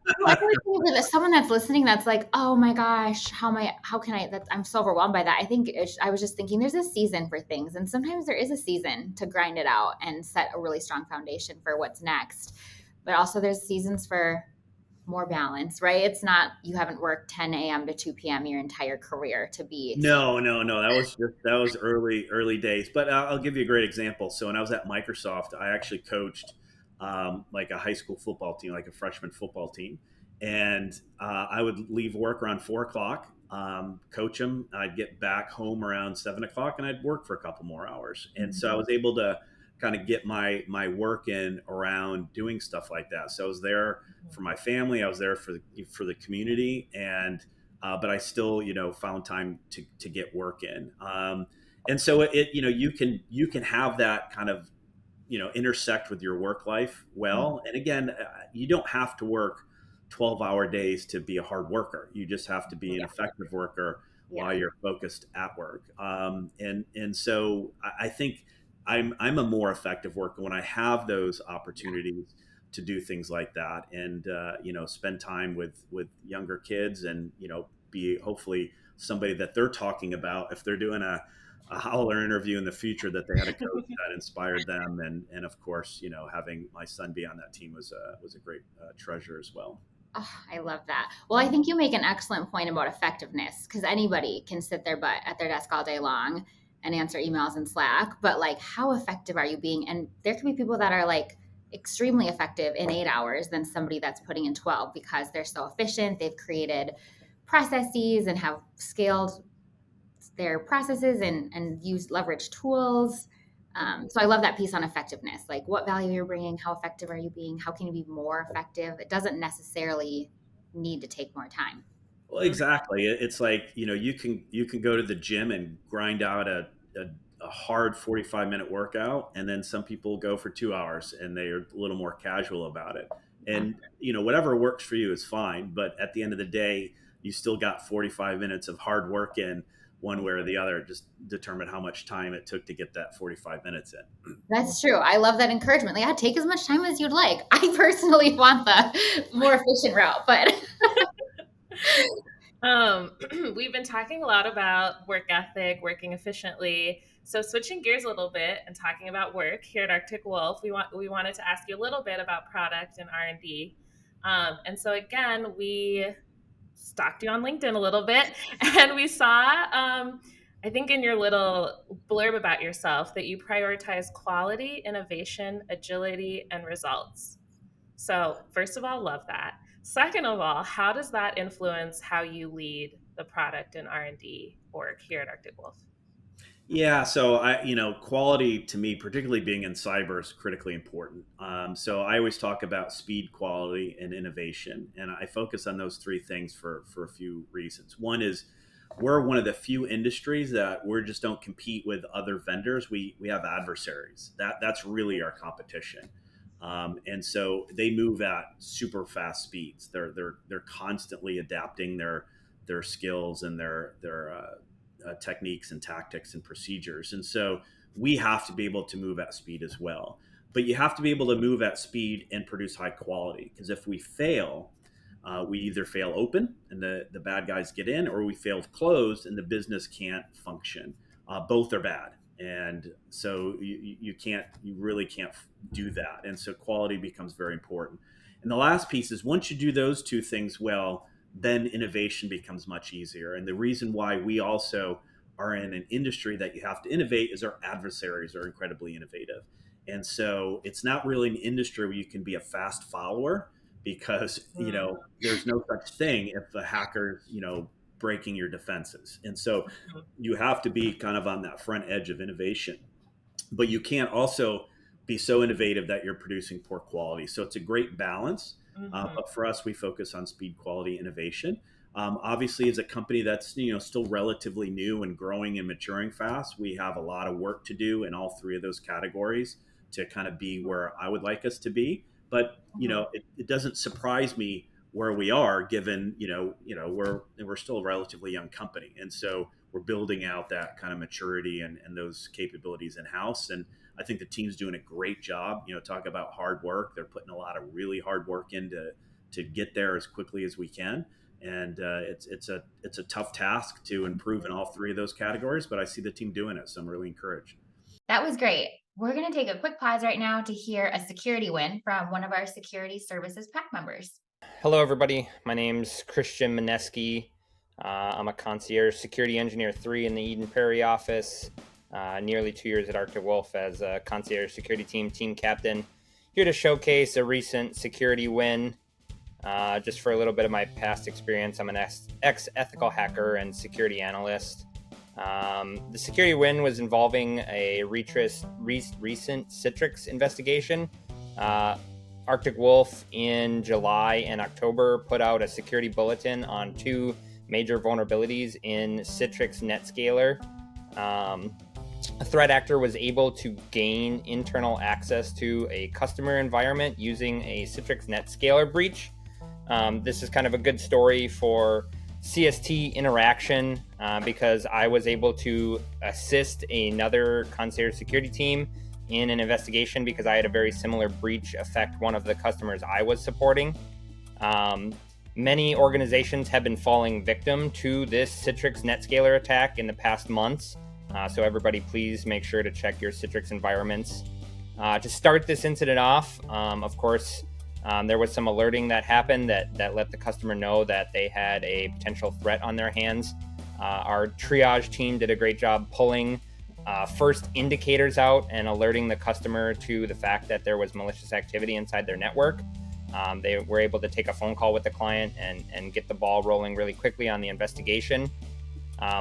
Someone that's listening that's like, oh my gosh, how can I, I'm so overwhelmed by that. I was just thinking there's a season for things. And sometimes there is a season to grind it out and set a really strong foundation for what's next. But also there's seasons for more balance, right? It's not, you haven't worked 10 a.m. to 2 p.m. your entire career to be. No. That was early days. But I'll give you a great example. So when I was at Microsoft, I actually coached like a high school football team, like a freshman football team. And I would leave work around 4:00, coach them. I'd get back home around 7:00 and I'd work for a couple more hours. And so I was able to kind of get my work in around doing stuff like that. So I was there for my family. I was there for the community, and but I still found time to get work in. And so you can have that kind of intersect with your work life well. And again, you don't have to work 12-hour days to be a hard worker. You just have to be an effective worker while you're focused at work. And so I think I'm a more effective worker when I have those opportunities to do things like that, and spend time with younger kids, and be hopefully somebody that they're talking about if they're doing a Howler interview in the future, that they had a coach that inspired them, and of course having my son be on that team was a great treasure as well. Oh, I love that. Well, I think you make an excellent point about effectiveness, because anybody can sit their butt at their desk all day long and answer emails in Slack, but like, how effective are you being? And there can be people that are like extremely effective in 8 hours than somebody that's putting in 12, because they're so efficient. They've created processes and have scaled their processes and use leverage tools. So I love that piece on effectiveness, like what value you're bringing, how effective are you being, how can you be more effective? It doesn't necessarily need to take more time. Well, exactly. It's like, you can go to the gym and grind out a hard 45-minute workout, and then some people go for 2 hours and they're a little more casual about it. And, whatever works for you is fine. But at the end of the day, you still got 45 minutes of hard work in, one way or the other. Just determine how much time it took to get that 45 minutes in. That's true. I love that encouragement. Like, take as much time as you'd like. I personally want the more efficient route, but we've been talking a lot about work ethic, working efficiently. So switching gears a little bit and talking about work here at Arctic Wolf, we wanted to ask you a little bit about product and R&D. And so again, we stalked you on LinkedIn a little bit, and we saw, I think in your little blurb about yourself, that you prioritize quality, innovation, agility, and results. So first of all, love that. Second of all, how does that influence how you lead the product and R&D org here at Arctic Wolf? Yeah, so quality to me, particularly being in cyber, is critically important. So I always talk about speed, quality, and innovation, and I focus on those three things for a few reasons. One is we're one of the few industries that we just don't compete with other vendors. We have adversaries. That's really our competition. And so they move at super fast speeds. They're constantly adapting their skills and their techniques and tactics and procedures. And so we have to be able to move at speed as well. But you have to be able to move at speed and produce high quality, because if we fail, we either fail open and the bad guys get in, or we fail closed and the business can't function. Both are bad. And so you really can't do that. And so quality becomes very important. And the last piece is, once you do those two things well, then innovation becomes much easier. And the reason why we also are in an industry that you have to innovate is our adversaries are incredibly innovative. And so it's not really an industry where you can be a fast follower, because, there's no such thing if the hackers, breaking your defenses. And so you have to be kind of on that front edge of innovation, but you can't also be so innovative that you're producing poor quality. So it's a great balance. But for us, we focus on speed, quality, innovation. Obviously, as a company that's still relatively new and growing and maturing fast, we have a lot of work to do in all three of those categories to kind of be where I would like us to be. But it doesn't surprise me where we are, given we're still a relatively young company, and so we're building out that kind of maturity and those capabilities in house. And I think the team's doing a great job. Talk about hard work. They're putting a lot of really hard work in to get there as quickly as we can. And it's a tough task to improve in all three of those categories, but I see the team doing it, so I'm really encouraged. that was great. We're going to take a quick pause right now to hear a security win from one of our security services pack members. Hello, everybody. My name's Christian Mineski. I'm a concierge security engineer 3 in the Eden Prairie office. Nearly 2 years at Arctic Wolf as a concierge security team captain. Here to showcase a recent security win. Just for a little bit of my past experience, I'm an ex-ethical hacker and security analyst. The security win was involving a recent Citrix investigation. Arctic Wolf in July and October put out a security bulletin on 2 major vulnerabilities in Citrix NetScaler. A threat actor was able to gain internal access to a customer environment using a Citrix NetScaler breach. This is kind of a good story for CST interaction because I was able to assist another concierge security team in an investigation because I had a very similar breach affect one of the customers I was supporting. Many organizations have been falling victim to this Citrix NetScaler attack in the past months. So everybody, please make sure to check your Citrix environments. To start this incident off, of course, there was some alerting that happened that let the customer know that they had a potential threat on their hands. Our triage team did a great job pulling first indicators out and alerting the customer to the fact that there was malicious activity inside their network. They were able to take a phone call with the client and get the ball rolling really quickly on the investigation.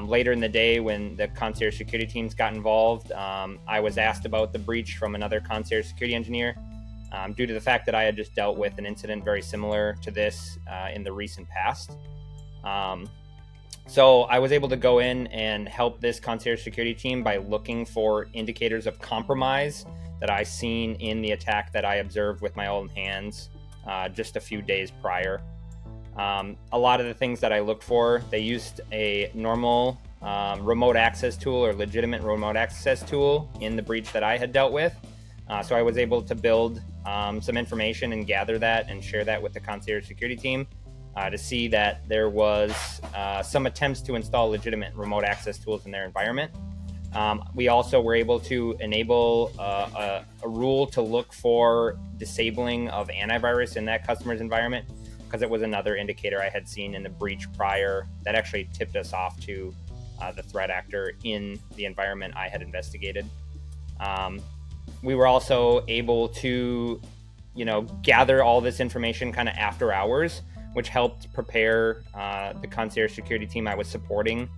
Later in the day, when the concierge security teams got involved, I was asked about the breach from another concierge security engineer due to the fact that I had just dealt with an incident very similar to this in the recent past. So I was able to go in and help this concierge security team by looking for indicators of compromise that I seen in the attack that I observed with my own hands just a few days prior. A lot of the things that I looked for, they used a normal remote access tool or legitimate remote access tool in the breach that I had dealt with. So I was able to build some information and gather that and share that with the concierge security team to see that there was some attempts to install legitimate remote access tools in their environment. We also were able to enable a rule to look for disabling of antivirus in that customer's environment, because it was another indicator I had seen in the breach prior that actually tipped us off to the threat actor in the environment I had investigated. We were also able to, gather all this information kind of after hours, which helped prepare the concierge security team I was supporting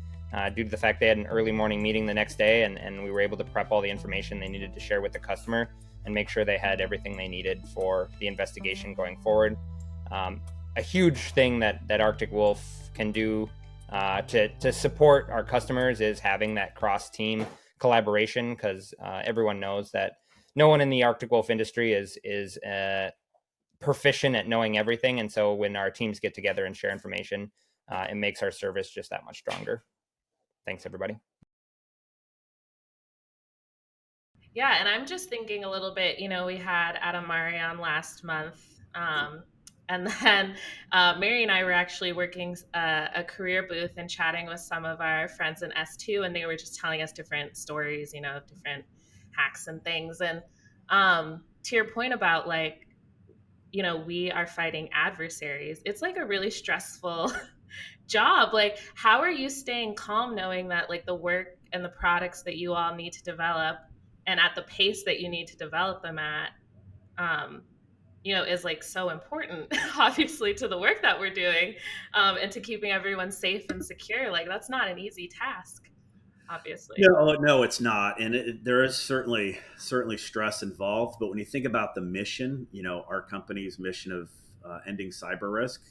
due to the fact they had an early morning meeting the next day, and we were able to prep all the information they needed to share with the customer and make sure they had everything they needed for the investigation going forward. A huge thing that Arctic Wolf can do to support our customers is having that cross-team collaboration, because everyone knows that no one in the Arctic Wolf industry is proficient at knowing everything. And so when our teams get together and share information, it makes our service just that much stronger. Thanks, everybody. Yeah, and I'm just thinking a little bit, we had Adam Mari on last month. And then Mary and I were actually working a career booth and chatting with some of our friends in S2, and they were just telling us different stories, different hacks and things. And to your point about we are fighting adversaries, it's like a really stressful job. Like, how are you staying calm knowing that the work and the products that you all need to develop and at the pace that you need to develop them at, is so important, obviously, to the work that we're doing and to keeping everyone safe and secure. That's not an easy task, obviously. No, it's not, and there is certainly stress involved. But when you think about the mission, our company's mission of ending cyber risk,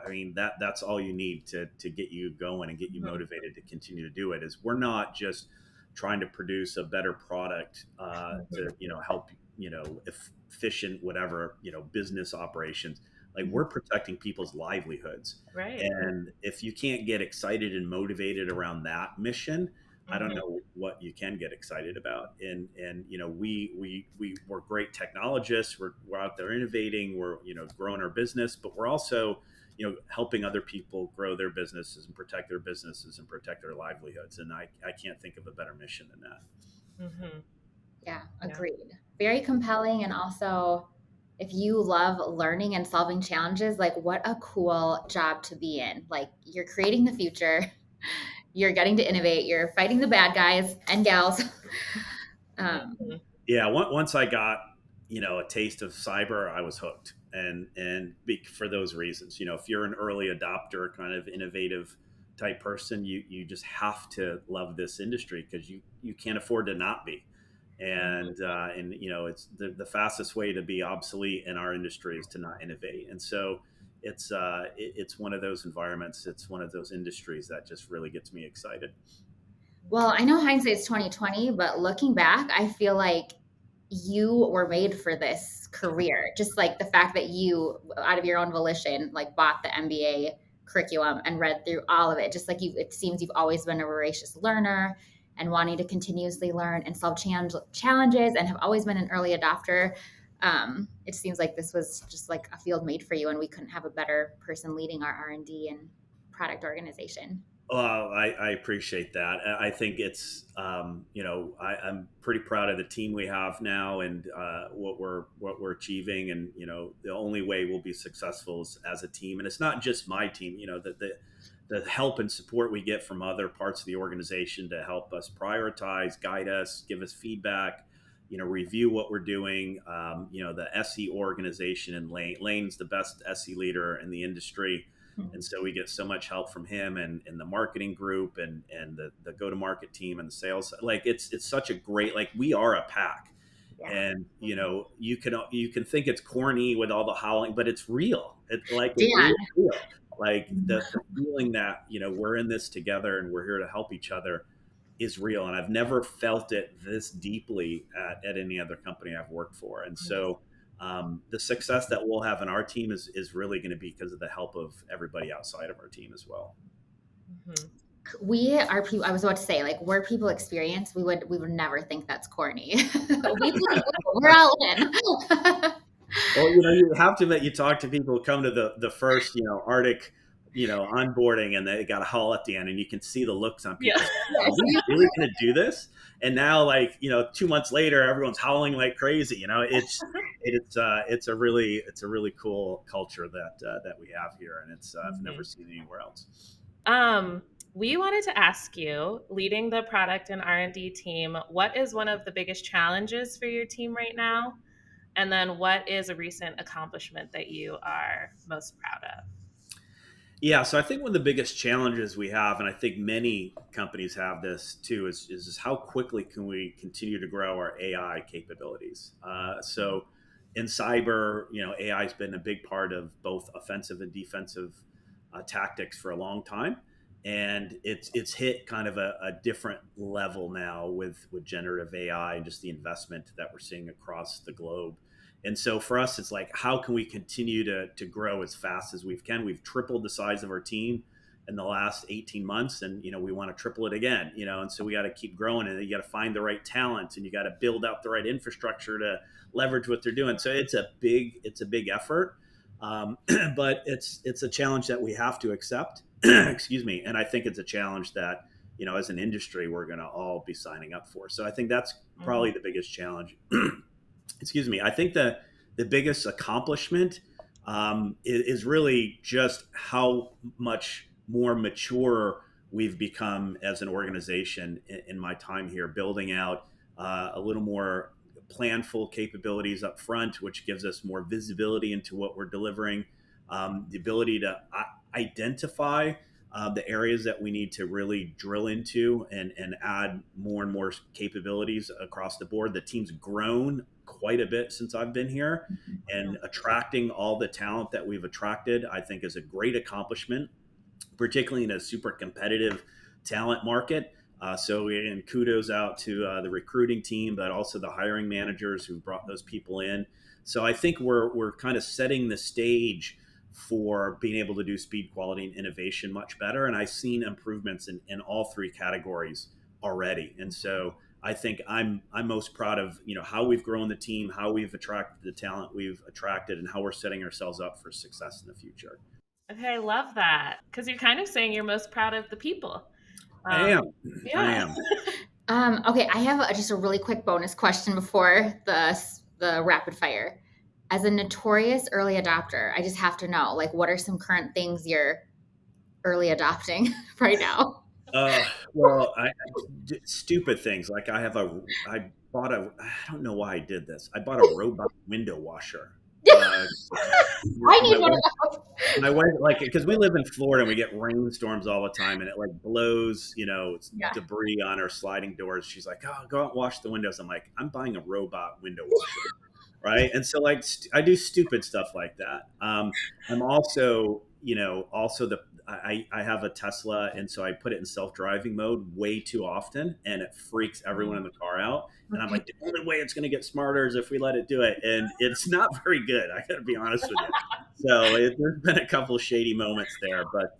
I mean that's all you need to get you going and get you motivated to continue to do it. Is we're not just trying to produce a better product to help efficient whatever business operations. We're protecting people's livelihoods, Right. and if you can't get excited and motivated around that mission, I don't know what you can get excited about. And we're great technologists. We're out there innovating. We're growing our business, but we're also helping other people grow their businesses and protect their businesses and protect their livelihoods. And I can't think of a better mission than that. Yeah, agreed. Yeah. Very compelling, and also, if you love learning and solving challenges, what a cool job to be in. You're creating the future. You're getting to innovate. You're fighting the bad guys and gals. Yeah. Once I got, a taste of cyber, I was hooked. And for those reasons, if you're an early adopter, kind of innovative type person, you just have to love this industry because you can't afford to not be. And it's the fastest way to be obsolete in our industry is to not innovate. And so it's one of those environments. It's one of those industries that just really gets me excited. Well, I know hindsight's 2020, but looking back, I feel like you were made for this career. Just the fact that you, out of your own volition, bought the MBA curriculum and read through all of it. Just like it seems you've always been a voracious learner and wanting to continuously learn and solve challenges and have always been an early adopter. It seems like this was just like a field made for you, and we couldn't have a better person leading our R&D and product organization. Well, I appreciate that. I think it's, I'm pretty proud of the team we have now and what we're achieving. And, the only way we'll be successful is as a team. And it's not just my team, the help and support we get from other parts of the organization to help us prioritize, guide us, give us feedback, review what we're doing. The SE organization and Lane's the best SE leader in the industry. And so we get so much help from him and the marketing group and the go-to-market team and the sales. Like it's such a great, like we are a pack. Yeah. And you can think it's corny with all the howling, but it's real. It's like it's real. Like the feeling that we're in this together and we're here to help each other is real. And I've never felt it this deeply at any other company I've worked for. And so the success that we'll have in our team is really going to be because of the help of everybody outside of our team as well. Mm-hmm. We are people. I was about to say, like, we're people experience. We would never think that's corny. We're all in. Well, you have to admit, you talk to people who come to the first, Arctic, onboarding, and they got a hull at the end, and you can see the looks on people. Yeah. Are we really going to do this? And now, 2 months later, everyone's howling like crazy. It's a really cool culture that we have here, and I've never seen anywhere else. We wanted to ask you, leading the product and R&D team, what is one of the biggest challenges for your team right now? And then what is a recent accomplishment that you are most proud of? Yeah, so I think one of the biggest challenges we have, and I think many companies have this too, is how quickly can we continue to grow our AI capabilities? So in cyber, AI has been a big part of both offensive and defensive tactics for a long time. And it's hit kind of a different level now with generative AI and just the investment that we're seeing across the globe. And so for us, it's like, how can we continue to grow as fast as we can? We've tripled the size of our team in the last 18 months, and we want to triple it again. And so we got to keep growing, and you got to find the right talent, and you got to build out the right infrastructure to leverage what they're doing. So it's a big effort, but it's a challenge that we have to accept. Excuse me, and I think it's a challenge that as an industry we're going to all be signing up for. So I think that's probably the biggest challenge. Excuse me. I think the biggest accomplishment is really just how much more mature we've become as an organization in my time here, building out a little more planful capabilities up front, which gives us more visibility into what we're delivering, the ability to identify the areas that we need to really drill into and add more and more capabilities across the board. The team's grown quite a bit since I've been here, and attracting all the talent that we've attracted, I think, is a great accomplishment, particularly in a super competitive talent market. And kudos out to the recruiting team, but also the hiring managers who brought those people in. So I think we're kind of setting the stage for being able to do speed, quality, and innovation much better. And I've seen improvements in all three categories already. And so I think I'm most proud of how we've grown the team, how we've attracted the talent we've attracted, and how we're setting ourselves up for success in the future. Okay, I love that, because you're kind of saying you're most proud of the people. I am. Yeah. I am. Okay, I have just a really quick bonus question before the rapid fire. As a notorious early adopter, I just have to know, what are some current things you're early adopting right now? Well, stupid things. Like I don't know why I did this. I bought a robot window washer. I need one of those. My wife, because we live in Florida and we get rainstorms all the time, and it blows, debris on our sliding doors. She's like, "Oh, go out and wash the windows." I'm like, "I'm buying a robot window washer." Right. And so I do stupid stuff like that. I'm also, I have a Tesla, and so I put it in self-driving mode way too often, and it freaks everyone in the car out. And I'm like, the only way it's going to get smarter is if we let it do it. And it's not very good. I got to be honest with you. There's been a couple of shady moments there, but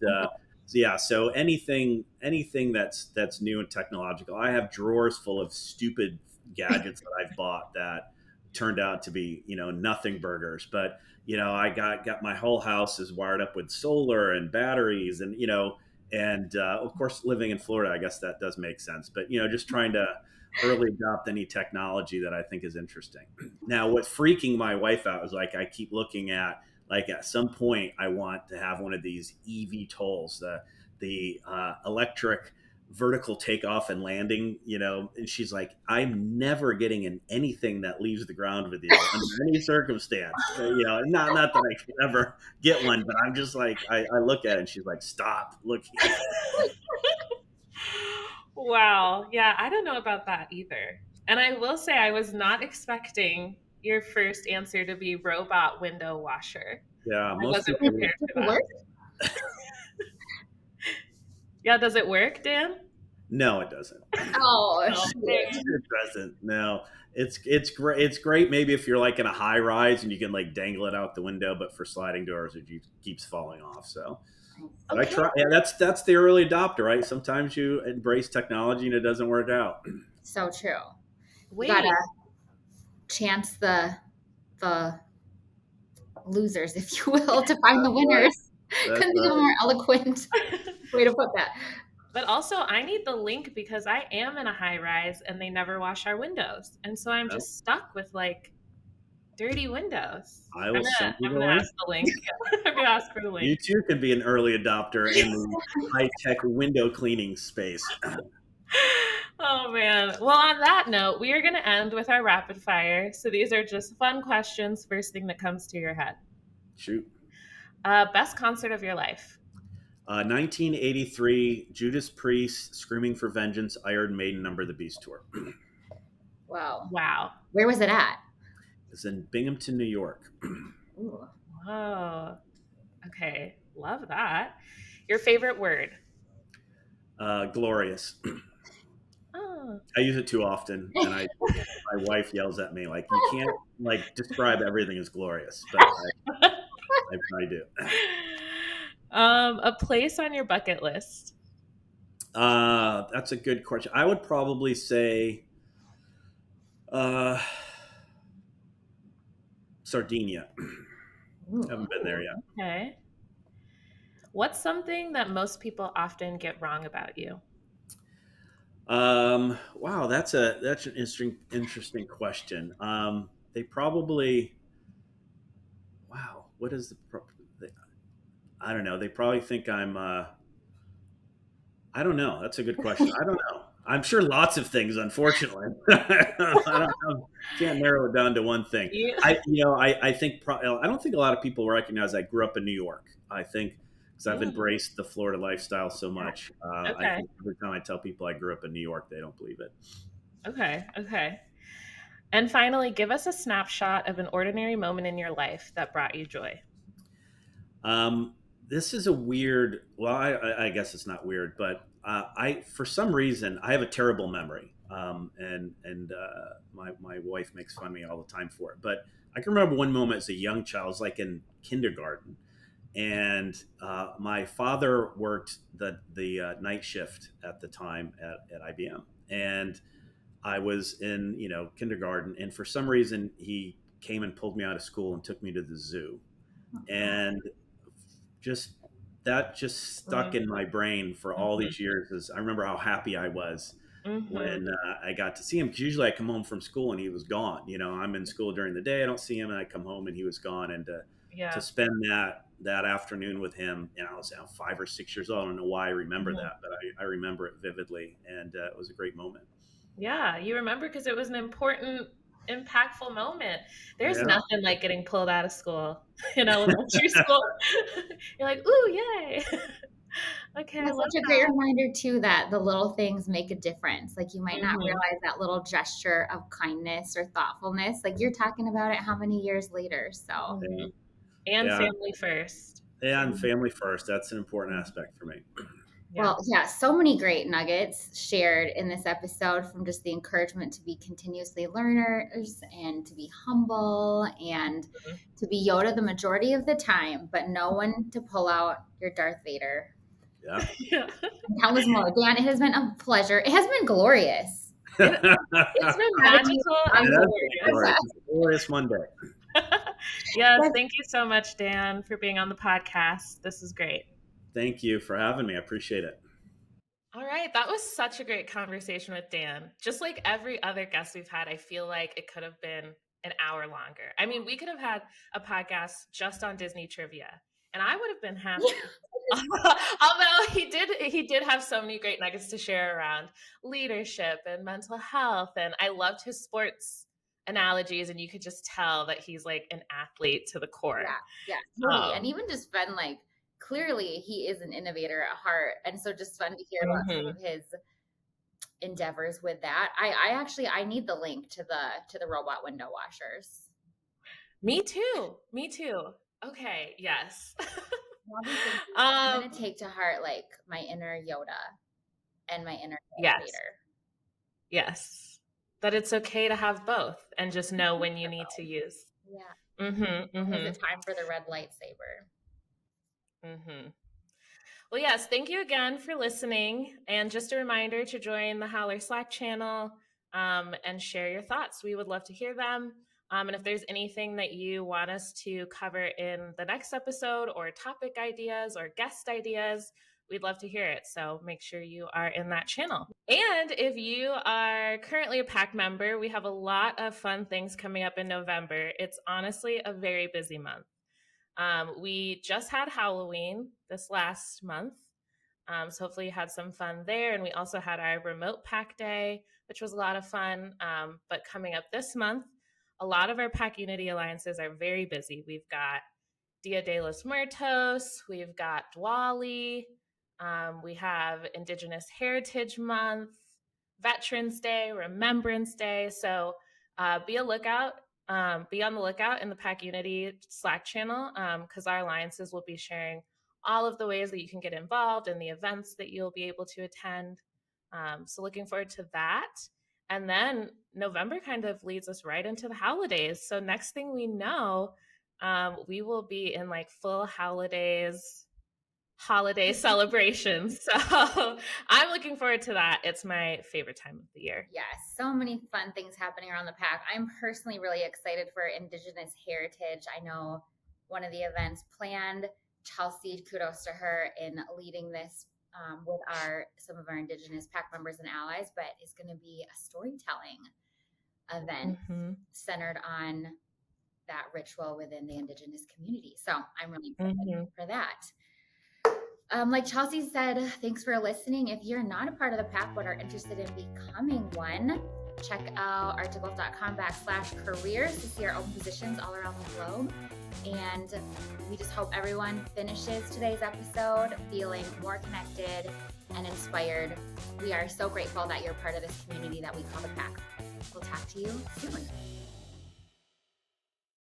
yeah. So anything that's new and technological, I have drawers full of stupid gadgets that I've bought that turned out to be nothing burgers. But I got my whole house is wired up with solar and batteries, and and of course living in Florida, I guess that does make sense. But just trying to early adopt any technology that I think is interesting. Now, what's freaking my wife out is like I keep looking at at some point I want to have one of these EV tolls, the electric vertical takeoff and landing, and she's like, I'm never getting in anything that leaves the ground with you under any circumstance. Not that I could ever get one, but I'm just like, I look at it and she's like, stop looking. Wow. Yeah, I don't know about that either. And I will say I was not expecting your first answer to be robot window washer. Yeah, I most wasn't people prepared for that. Yeah, does it work, Dan? No, it doesn't. Oh, it doesn't. No, it's great. It's great maybe if you're like in a high rise and you can like dangle it out the window, but for sliding doors, it keeps falling off. So, but I try. Yeah, that's the early adopter, right? Sometimes you embrace technology and it doesn't work out. So true. Wait. You gotta chance the losers, if you will, to find the winners. Couldn't think of a more eloquent way to put that. But also, I need the link because I am in a high rise and they never wash our windows. And so I'm just stuck with like dirty windows. I will send you I'm gonna ask the link. I'm gonna ask for the link. You too can be an early adopter in the high-tech window cleaning space. Oh man. Well, on that note, we are gonna end with our rapid fire. So these are just fun questions. First thing that comes to your head. Shoot. Best concert of your life. 1983, Judas Priest, Screaming for Vengeance, Iron Maiden, Number of the Beast tour. Wow. Where was it at? It's in Binghamton, New York. Ooh. Oh, okay. Love that. Your favorite word? Glorious. Oh. I use it too often, and my wife yells at me like, you can't like describe everything as glorious, but I do. A place on your bucket list. That's a good question. I would probably say Sardinia. Ooh. Haven't been there yet. Okay. What's something that most people often get wrong about you? Wow, that's an interesting question. They probably, wow, what is I don't know. They probably think I'm, I don't know. That's a good question. I don't know. I'm sure lots of things, unfortunately. Can't narrow it down to one thing. Yeah. I think, I don't think a lot of people recognize I grew up in New York. I think because I've embraced the Florida lifestyle so much. I think every time I tell people I grew up in New York, they don't believe it. Okay. And finally, give us a snapshot of an ordinary moment in your life that brought you joy. This is a weird. Well, I guess it's not weird, but for some reason, I have a terrible memory, and my wife makes fun of me all the time for it. But I can remember one moment as a young child, I was like in kindergarten, and my father worked the night shift at the time at IBM, and I was in kindergarten, and for some reason he came and pulled me out of school and took me to the zoo, and that just stuck in my brain for all these years. As I remember how happy I was when I got to see him, because usually I come home from school and he was gone. I'm in school during the day, I don't see him, and I come home and he was gone. And to spend that afternoon with him, I was 5 or 6 years old. I don't know why I remember that, but I remember it vividly, and it was a great moment. Yeah, you remember because it was an important, impactful moment. There's nothing like getting pulled out of school, elementary school. You're like, ooh, yay. Okay, that's such a great reminder too that the little things make a difference. Like you might not realize that little gesture of kindness or thoughtfulness. Like you're talking about it how many years later. So and family first. And family first. That's an important aspect for me. Yeah. Well, yeah, so many great nuggets shared in this episode, from just the encouragement to be continuously learners and to be humble and to be Yoda the majority of the time, but know when to pull out your Darth Vader. Yeah. Yeah. Tell us more. Dan, it has been a pleasure. It has been glorious. It's been magical and glorious. It's a glorious Monday. Yes, thank you so much, Dan, for being on the podcast. This is great. Thank you for having me. I appreciate it. All right, that was such a great conversation with Dan. Just like every other guest we've had, I feel like it could have been an hour longer. I mean, we could have had a podcast just on Disney trivia, and I would have been happy. Although he did have so many great nuggets to share around leadership and mental health, and I loved his sports analogies, and you could just tell that he's like an athlete to the core. Yeah, totally. And even just fun, like, clearly he is an innovator at heart, and so just fun to hear about some of his endeavors with that. I need the link to the robot window washers. Me too. Okay, yes. I'm gonna take to heart like my inner Yoda and my inner innovator. Yes, that it's okay to have both and just know when you need to use. Yeah. Is it time for the red lightsaber? Well, yes, thank you again for listening. And just a reminder to join the Howler Slack channel and share your thoughts. We would love to hear them. And if there's anything that you want us to cover in the next episode, or topic ideas or guest ideas, we'd love to hear it. So make sure you are in that channel. And if you are currently a PAC member, we have a lot of fun things coming up in November. It's honestly a very busy month. We just had Halloween this last month. So hopefully you had some fun there. And we also had our remote PAC day, which was a lot of fun. But coming up this month, a lot of our PAC Unity alliances are very busy. We've got Dia de los Muertos, we've got Diwali, we have Indigenous Heritage Month, Veterans Day, Remembrance Day. So be on the lookout in the PAC Unity Slack channel, because our alliances will be sharing all of the ways that you can get involved and the events that you'll be able to attend. So looking forward to that. And then November kind of leads us right into the holidays. So next thing we know, we will be in like full holiday celebrations. So I'm looking forward to that. It's my favorite time of the year. Yes, so many fun things happening around the PAC. I'm personally really excited for Indigenous Heritage. I know one of the events planned, Chelsea, kudos to her in leading this with some of our Indigenous PAC members and allies, but it's going to be a storytelling event centered on that ritual within the Indigenous community. So I'm really excited for that. Like Chelsea said, thanks for listening. If you're not a part of the PAC but are interested in becoming one, check out arcticwolf.com/careers to see our open positions all around the globe. And we just hope everyone finishes today's episode feeling more connected and inspired. We are so grateful that you're part of this community that we call the PAC. We'll talk to you soon.